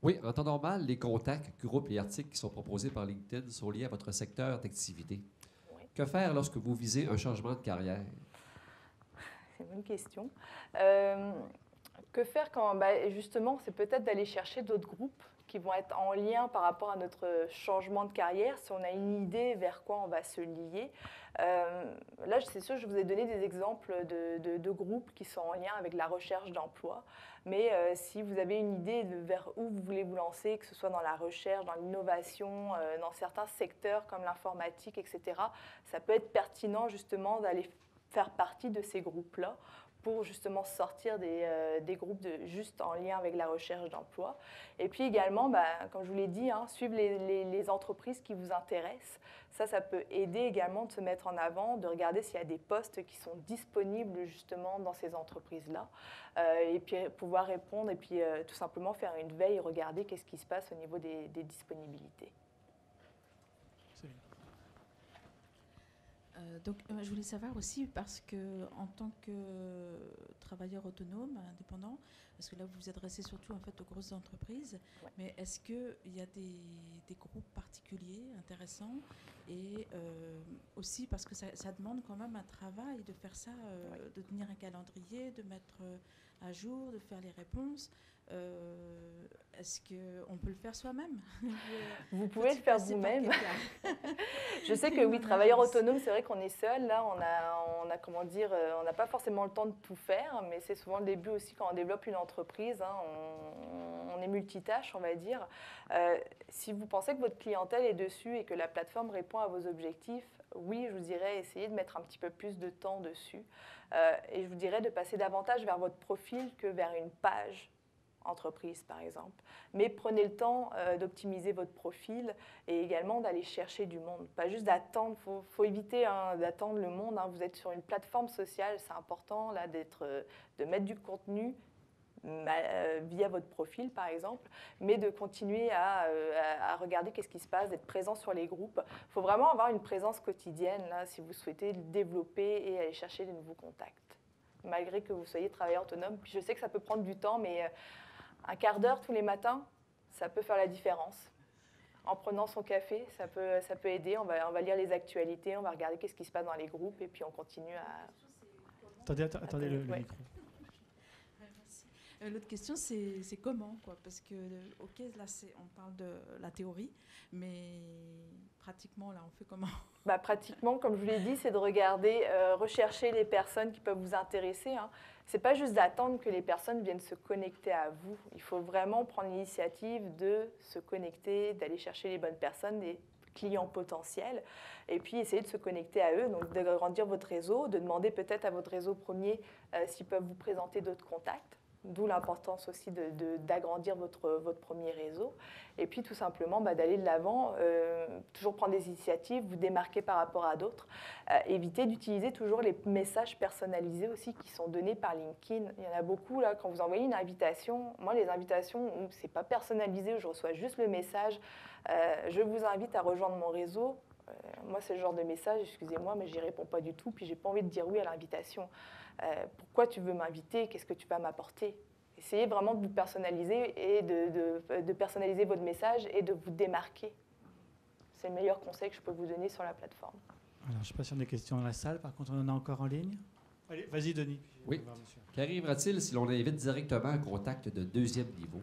Oui, en temps normal, les contacts, groupes et articles qui sont proposés par LinkedIn sont liés à votre secteur d'activité. Oui. Que faire lorsque vous visez un changement de carrière? C'est une bonne question. Que faire quand, justement, c'est peut-être d'aller chercher d'autres groupes qui vont être en lien par rapport à notre changement de carrière, si on a une idée vers quoi on va se lier. Là, c'est sûr, je vous ai donné des exemples de groupes qui sont en lien avec la recherche d'emploi. Mais si vous avez une idée vers où vous voulez vous lancer, que ce soit dans la recherche, dans l'innovation, dans certains secteurs comme l'informatique, etc., ça peut être pertinent justement d'aller faire partie de ces groupes-là pour justement sortir des groupes juste en lien avec la recherche d'emploi. Et puis également, comme je vous l'ai dit, suivre les entreprises qui vous intéressent. Ça peut aider également de se mettre en avant, de regarder s'il y a des postes qui sont disponibles justement dans ces entreprises-là. Et puis pouvoir répondre et puis tout simplement faire une veille, regarder qu'est-ce qui se passe au niveau des disponibilités. Donc, je voulais savoir aussi, parce que en tant que travailleur autonome, indépendant, parce que là, vous vous adressez surtout en fait aux grosses entreprises, ouais. Mais est-ce qu'il y a des groupes particuliers intéressants et aussi parce que ça demande quand même un travail de faire ça, ouais. De tenir un calendrier, de mettre à jour, de faire les réponses. Est-ce qu'on peut le faire soi-même? Vous pouvez le faire vous-même. Je sais que oui, travailleur autonome, c'est vrai qu'on est seul. Là, on a comment dire, on n'a pas forcément le temps de tout faire, mais c'est souvent le début aussi quand on développe une entreprise. On est multitâche, on va dire. Si vous pensez que votre clientèle est dessus et que la plateforme répond à vos objectifs, oui, je vous dirais essayez de mettre un petit peu plus de temps dessus. Et je vous dirais de passer davantage vers votre profil que vers une page entreprise, par exemple. Mais prenez le temps d'optimiser votre profil et également d'aller chercher du monde. Pas juste d'attendre, faut éviter d'attendre le monde. Vous êtes sur une plateforme sociale, c'est important là, de mettre du contenu via votre profil, par exemple, mais de continuer à regarder qu'est-ce qui se passe, d'être présent sur les groupes. Il faut vraiment avoir une présence quotidienne là, si vous souhaitez le développer et aller chercher de nouveaux contacts, malgré que vous soyez travailleur autonome. Puis je sais que ça peut prendre du temps, mais un quart d'heure tous les matins, ça peut faire la différence. En prenant son café, ça peut aider. On va lire les actualités, on va regarder qu'est-ce qui se passe dans les groupes et puis on continue à... Attendez le ouais. micro. L'autre question, c'est comment, quoi? Parce que, OK, là, on parle de la théorie, mais pratiquement, là, on fait comment? Pratiquement, comme je vous l'ai dit, c'est de regarder, rechercher les personnes qui peuvent vous intéresser. Ce n'est pas juste d'attendre que les personnes viennent se connecter à vous. Il faut vraiment prendre l'initiative de se connecter, d'aller chercher les bonnes personnes, des clients potentiels, et puis essayer de se connecter à eux, donc d'agrandir votre réseau, de demander peut-être à votre réseau premier s'ils peuvent vous présenter d'autres contacts. D'où l'importance aussi d'agrandir votre premier réseau. Et puis tout simplement d'aller de l'avant, toujours prendre des initiatives, vous démarquer par rapport à d'autres. Éviter d'utiliser toujours les messages personnalisés aussi qui sont donnés par LinkedIn. Il y en a beaucoup là, quand vous envoyez une invitation, moi les invitations où c'est pas personnalisé, où je reçois juste le message, je vous invite à rejoindre mon réseau. Moi c'est le genre de message, excusez-moi, mais j'y réponds pas du tout, puis j'ai pas envie de dire oui à l'invitation. Pourquoi tu veux m'inviter? Qu'est-ce que tu vas m'apporter? Essayez vraiment de vous personnaliser et de personnaliser votre message et de vous démarquer. C'est le meilleur conseil que je peux vous donner sur la plateforme. Alors, je ne sais pas si on a des questions dans la salle, par contre on en a encore en ligne. Allez, vas-y Denis. Oui. Qu'arrivera-t-il si l'on invite directement un contact de deuxième niveau?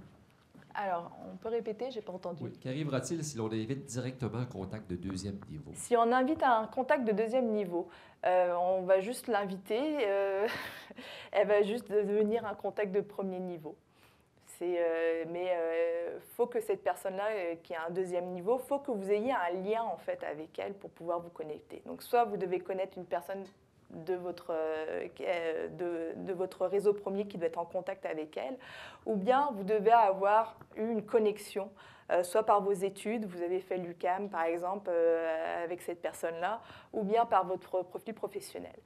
Alors, on peut répéter, j'ai pas entendu. Oui. Qu'arrivera-t-il si l'on invite directement un contact de deuxième niveau? Si on invite un contact de deuxième niveau, on va juste l'inviter, elle va juste devenir un contact de premier niveau. Mais faut que cette personne-là, qui a un deuxième niveau, faut que vous ayez un lien en fait avec elle pour pouvoir vous connecter. Donc soit vous devez connaître une personne de votre réseau premier qui doit être en contact avec elle, ou bien vous devez avoir eu une connexion, soit par vos études, vous avez fait l'UQAM par exemple avec cette personne-là, ou bien par votre profil professionnel.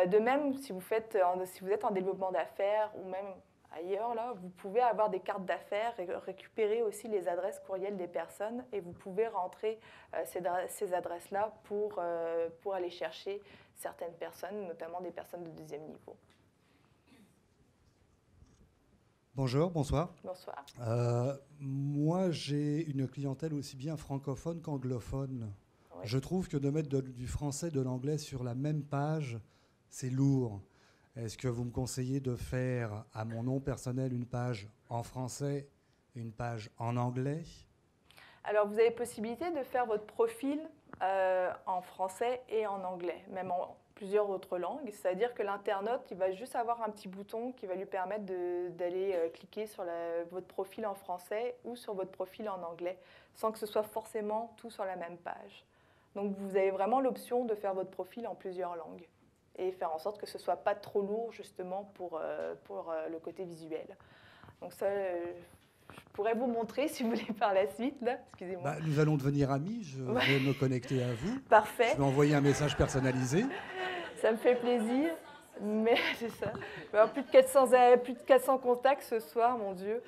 De même, si vous êtes en développement d'affaires ou même ailleurs, là, vous pouvez avoir des cartes d'affaires et récupérer aussi les adresses courriels des personnes et vous pouvez rentrer ces adresses-là pour aller chercher certaines personnes, notamment des personnes de deuxième niveau. Bonjour, bonsoir. Bonsoir. Moi, j'ai une clientèle aussi bien francophone qu'anglophone. Oui. Je trouve que de mettre du français et de l'anglais sur la même page, c'est lourd. Est-ce que vous me conseillez de faire à mon nom personnel une page en français et une page en anglais? Alors, vous avez possibilité de faire votre profil en français et en anglais, même en plusieurs autres langues. C'est-à-dire que l'internaute, il va juste avoir un petit bouton qui va lui permettre d'aller cliquer sur votre profil en français ou sur votre profil en anglais, sans que ce soit forcément tout sur la même page. Donc, vous avez vraiment l'option de faire votre profil en plusieurs langues et faire en sorte que ce ne soit pas trop lourd, justement, pour le côté visuel. Donc ça, je pourrais vous montrer, si vous voulez, par la suite. Là. Excusez-moi. Nous allons devenir amis. Je vais me connecter à vous. Parfait. Je vais envoyer un message personnalisé. Ça me fait plaisir. Mais c'est ça. Plus de 400 contacts ce soir, mon Dieu.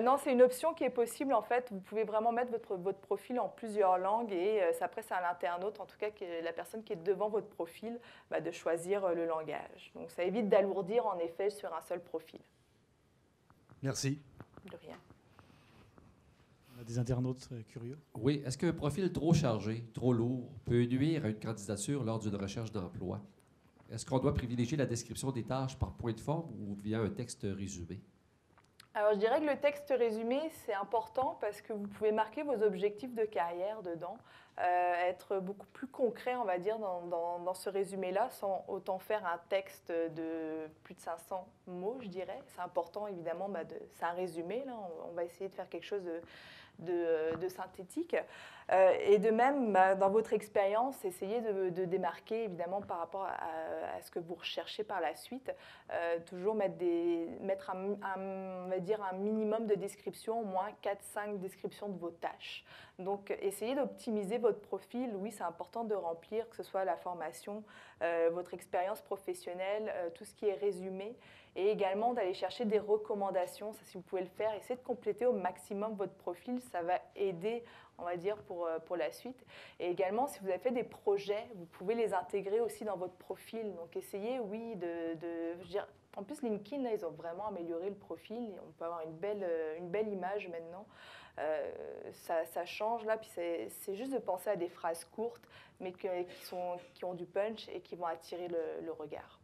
Non, c'est une option qui est possible, en fait. Vous pouvez vraiment mettre votre profil en plusieurs langues et après, c'est à l'internaute, en tout cas, la personne qui est devant votre profil, de choisir le langage. Donc, ça évite d'alourdir, en effet, sur un seul profil. Merci. De rien. On a des internautes curieux. Oui. Est-ce qu'un profil trop chargé, trop lourd, peut nuire à une candidature lors d'une recherche d'emploi? Est-ce qu'on doit privilégier la description des tâches par point de forme ou via un texte résumé? Alors, je dirais que le texte résumé, c'est important parce que vous pouvez marquer vos objectifs de carrière dedans, être beaucoup plus concret, on va dire, dans ce résumé-là, sans autant faire un texte de plus de 500 mots, je dirais. C'est important, évidemment, c'est un résumé, là. On va essayer de faire quelque chose de synthétique. Et de même, dans votre expérience, essayez de démarquer, évidemment, par rapport à ce que vous recherchez par la suite. Toujours mettre on va dire un minimum de descriptions, au moins 4-5 descriptions de vos tâches. Donc, essayez d'optimiser votre profil. Oui, c'est important de remplir, que ce soit la formation, votre expérience professionnelle, tout ce qui est résumé. Et également d'aller chercher des recommandations. Ça, si vous pouvez le faire, essayez de compléter au maximum votre profil. Ça va aider, on va dire, pour la suite. Et également, si vous avez fait des projets, vous pouvez les intégrer aussi dans votre profil. Donc, essayez, oui, je veux dire, en plus, LinkedIn, là, ils ont vraiment amélioré le profil. On peut avoir une belle image maintenant. Ça change, là. Puis c'est juste de penser à des phrases courtes, mais qui ont du punch et qui vont attirer le regard.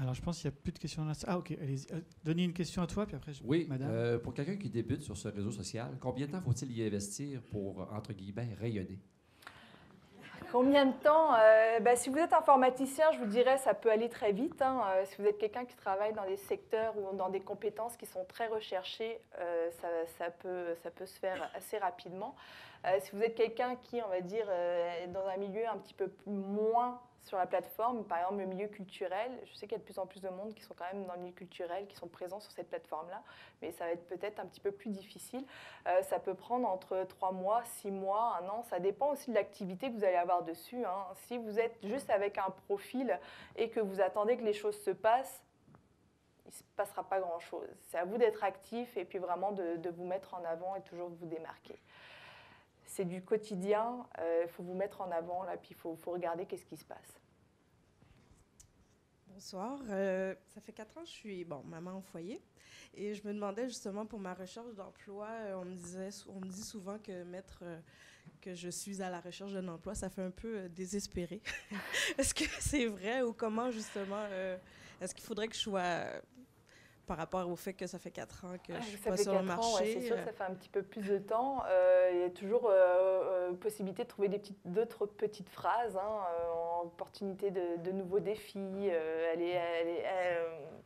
Alors, je pense qu'il n'y a plus de questions là. Ah, OK, allez-y. Donnez une question à toi, puis après, Oui, madame. Pour quelqu'un qui débute sur ce réseau social, combien de temps faut-il y investir pour, entre guillemets, rayonner? Combien de temps? Si vous êtes informaticien, je vous dirais ça peut aller très vite. Hein. Si vous êtes quelqu'un qui travaille dans des secteurs ou dans des compétences qui sont très recherchées, ça peut se faire assez rapidement. Si vous êtes quelqu'un qui, on va dire, est dans un milieu un petit peu moins sur la plateforme, par exemple le milieu culturel, je sais qu'il y a de plus en plus de monde qui sont quand même dans le milieu culturel, qui sont présents sur cette plateforme-là, mais ça va être peut-être un petit peu plus difficile. Ça peut prendre entre 3 mois, 6 mois, 1 an, ça dépend aussi de l'activité que vous allez avoir dessus. Hein. Si vous êtes juste avec un profil et que vous attendez que les choses se passent, il ne se passera pas grand-chose. C'est à vous d'être actif et puis vraiment de vous mettre en avant et toujours de vous démarquer. C'est du quotidien, il faut vous mettre en avant, là, puis il faut regarder qu'est-ce qui se passe. Bonsoir, ça fait 4 ans que je suis maman au foyer et je me demandais justement pour ma recherche d'emploi, on me dit souvent que que je suis à la recherche d'un emploi, ça fait un peu désespéré. Est-ce que c'est vrai ou comment justement, est-ce qu'il faudrait que je sois par rapport au fait que ça fait 4 ans que je suis Ça pas fait sur le 4 ans, marché. ouais, c'est sûr que ça fait un petit peu plus de temps. Il y a toujours possibilité de trouver d'autres petites phrases, hein, opportunité de nouveaux défis.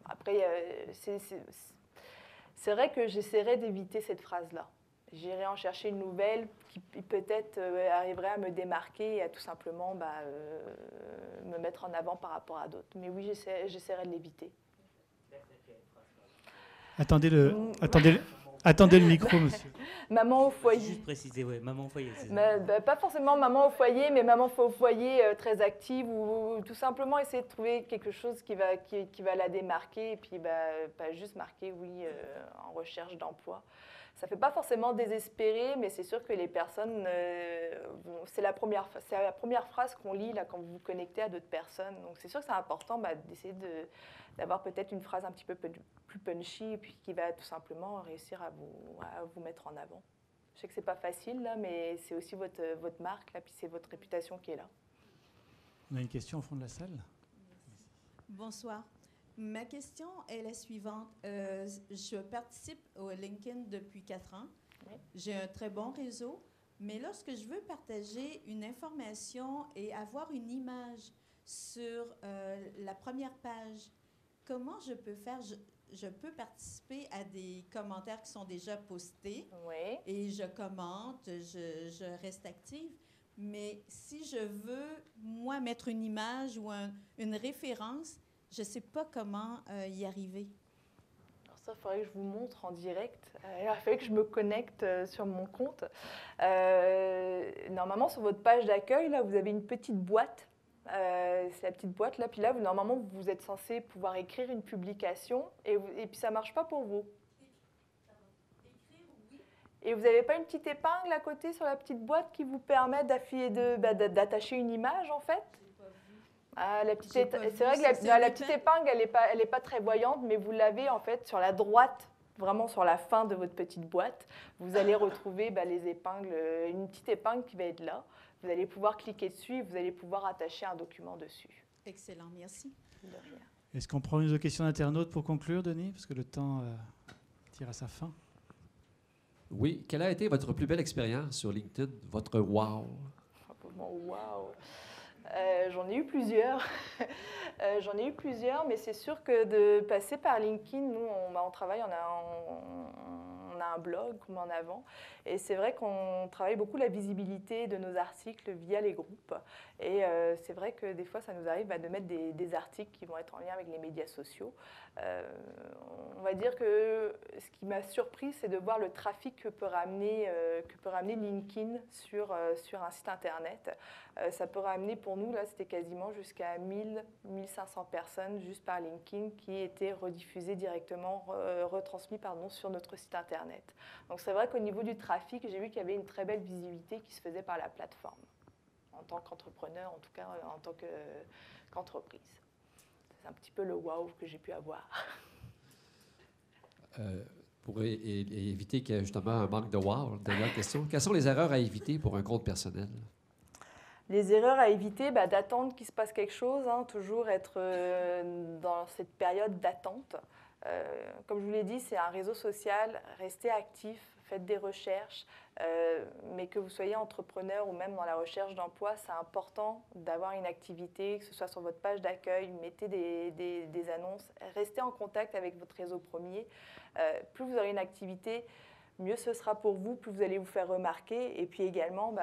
Après, c'est vrai que j'essaierai d'éviter cette phrase-là. J'irai en chercher une nouvelle qui peut-être arriverait à me démarquer et à tout simplement me mettre en avant par rapport à d'autres. Mais oui, j'essaierai de l'éviter. Attendez le micro, monsieur. Maman au foyer. Juste préciser, oui, maman au foyer. Pas forcément maman au foyer, mais maman au foyer très active ou tout simplement essayer de trouver quelque chose qui va la démarquer et puis pas juste marquer, oui, en recherche d'emploi. Ça ne fait pas forcément désespérer, mais c'est sûr que les personnes, c'est la première phrase qu'on lit là, quand vous vous connectez à d'autres personnes. Donc c'est sûr que c'est important d'essayer d'avoir peut-être une phrase un petit peu plus punchy et puis qui va tout simplement réussir à vous mettre en avant. Je sais que ce n'est pas facile, là, mais c'est aussi votre marque, là, puis c'est votre réputation qui est là. On a une question au fond de la salle. Bonsoir. Ma question est la suivante. Je participe au LinkedIn depuis 4 ans. Oui. J'ai un très bon réseau, mais lorsque je veux partager une information et avoir une image sur la première page, comment je peux faire? Je peux participer à des commentaires qui sont déjà postés. Oui. Et je commente, je reste active. Mais si je veux, moi, mettre une image ou une référence, je ne sais pas comment y arriver. Alors ça, il faudrait que je vous montre en direct. Il faudrait que je me connecte sur mon compte. Normalement, sur votre page d'accueil, là, vous avez une petite boîte. C'est la petite boîte là. Puis là, normalement, vous êtes censé pouvoir écrire une publication et puis ça ne marche pas pour vous. Et vous n'avez pas une petite épingle à côté sur la petite boîte qui vous permet d'attacher une image, en fait? C'est vrai que la petite épingle, elle n'est pas très voyante, mais vous l'avez en fait sur la droite, vraiment sur la fin de votre petite boîte. Vous allez retrouver les épingles, une petite épingle qui va être là. Vous allez pouvoir cliquer dessus et vous allez pouvoir attacher un document dessus. Excellent, merci. De rien. Est-ce qu'on prend une questions d'internautes pour conclure, Denis? Parce que le temps tire à sa fin. Oui. Quelle a été votre plus belle expérience sur LinkedIn? Votre wow? Wow! J'en ai eu plusieurs. Mais c'est sûr que de passer par LinkedIn, nous, on travaille, on a un blog qu'on met en avant. Et c'est vrai qu'on travaille beaucoup la visibilité de nos articles via les groupes. Et c'est vrai que des fois, ça nous arrive de mettre des articles qui vont être en lien avec les médias sociaux. On va dire que ce qui m'a surpris, c'est de voir le trafic que peut ramener LinkedIn sur un site internet. Ça peut ramener pour nous, là, c'était quasiment jusqu'à 1500 personnes juste par LinkedIn qui étaient rediffusées directement, retransmises sur notre site internet. Donc c'est vrai qu'au niveau du trafic, j'ai vu qu'il y avait une très belle visibilité qui se faisait par la plateforme, en tant qu'entrepreneur, en tout cas en tant qu'entreprise. C'est un petit peu le wow que j'ai pu avoir. Pour éviter qu'il y ait justement un manque de wow, dernière question. Quelles sont les erreurs à éviter pour un compte personnel? Les erreurs à éviter, d'attendre qu'il se passe quelque chose, hein, toujours être dans cette période d'attente. Comme je vous l'ai dit, c'est un réseau social, restez actif, faites des recherches, mais que vous soyez entrepreneur ou même dans la recherche d'emploi, c'est important d'avoir une activité, que ce soit sur votre page d'accueil, mettez des annonces, restez en contact avec votre réseau premier. Plus vous aurez une activité, mieux ce sera pour vous, plus vous allez vous faire remarquer, et puis également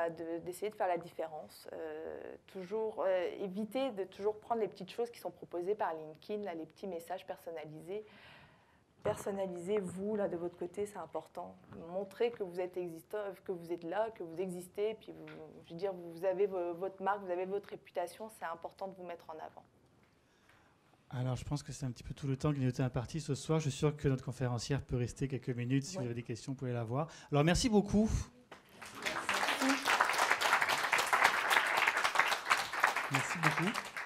d'essayer de faire la différence. Toujours éviter de toujours prendre les petites choses qui sont proposées par LinkedIn, là, les petits messages personnalisés. Personnalisez-vous là de votre côté, c'est important. Montrez que vous êtes existant, que vous êtes là, que vous existez, puis vous avez votre marque, vous avez votre réputation, c'est important de vous mettre en avant. Alors, je pense que c'est un petit peu tout le temps qui nous était imparti ce soir. Je suis sûr que notre conférencière peut rester quelques minutes. Si vous avez des questions, vous pouvez la voir. Alors, merci beaucoup. Merci beaucoup.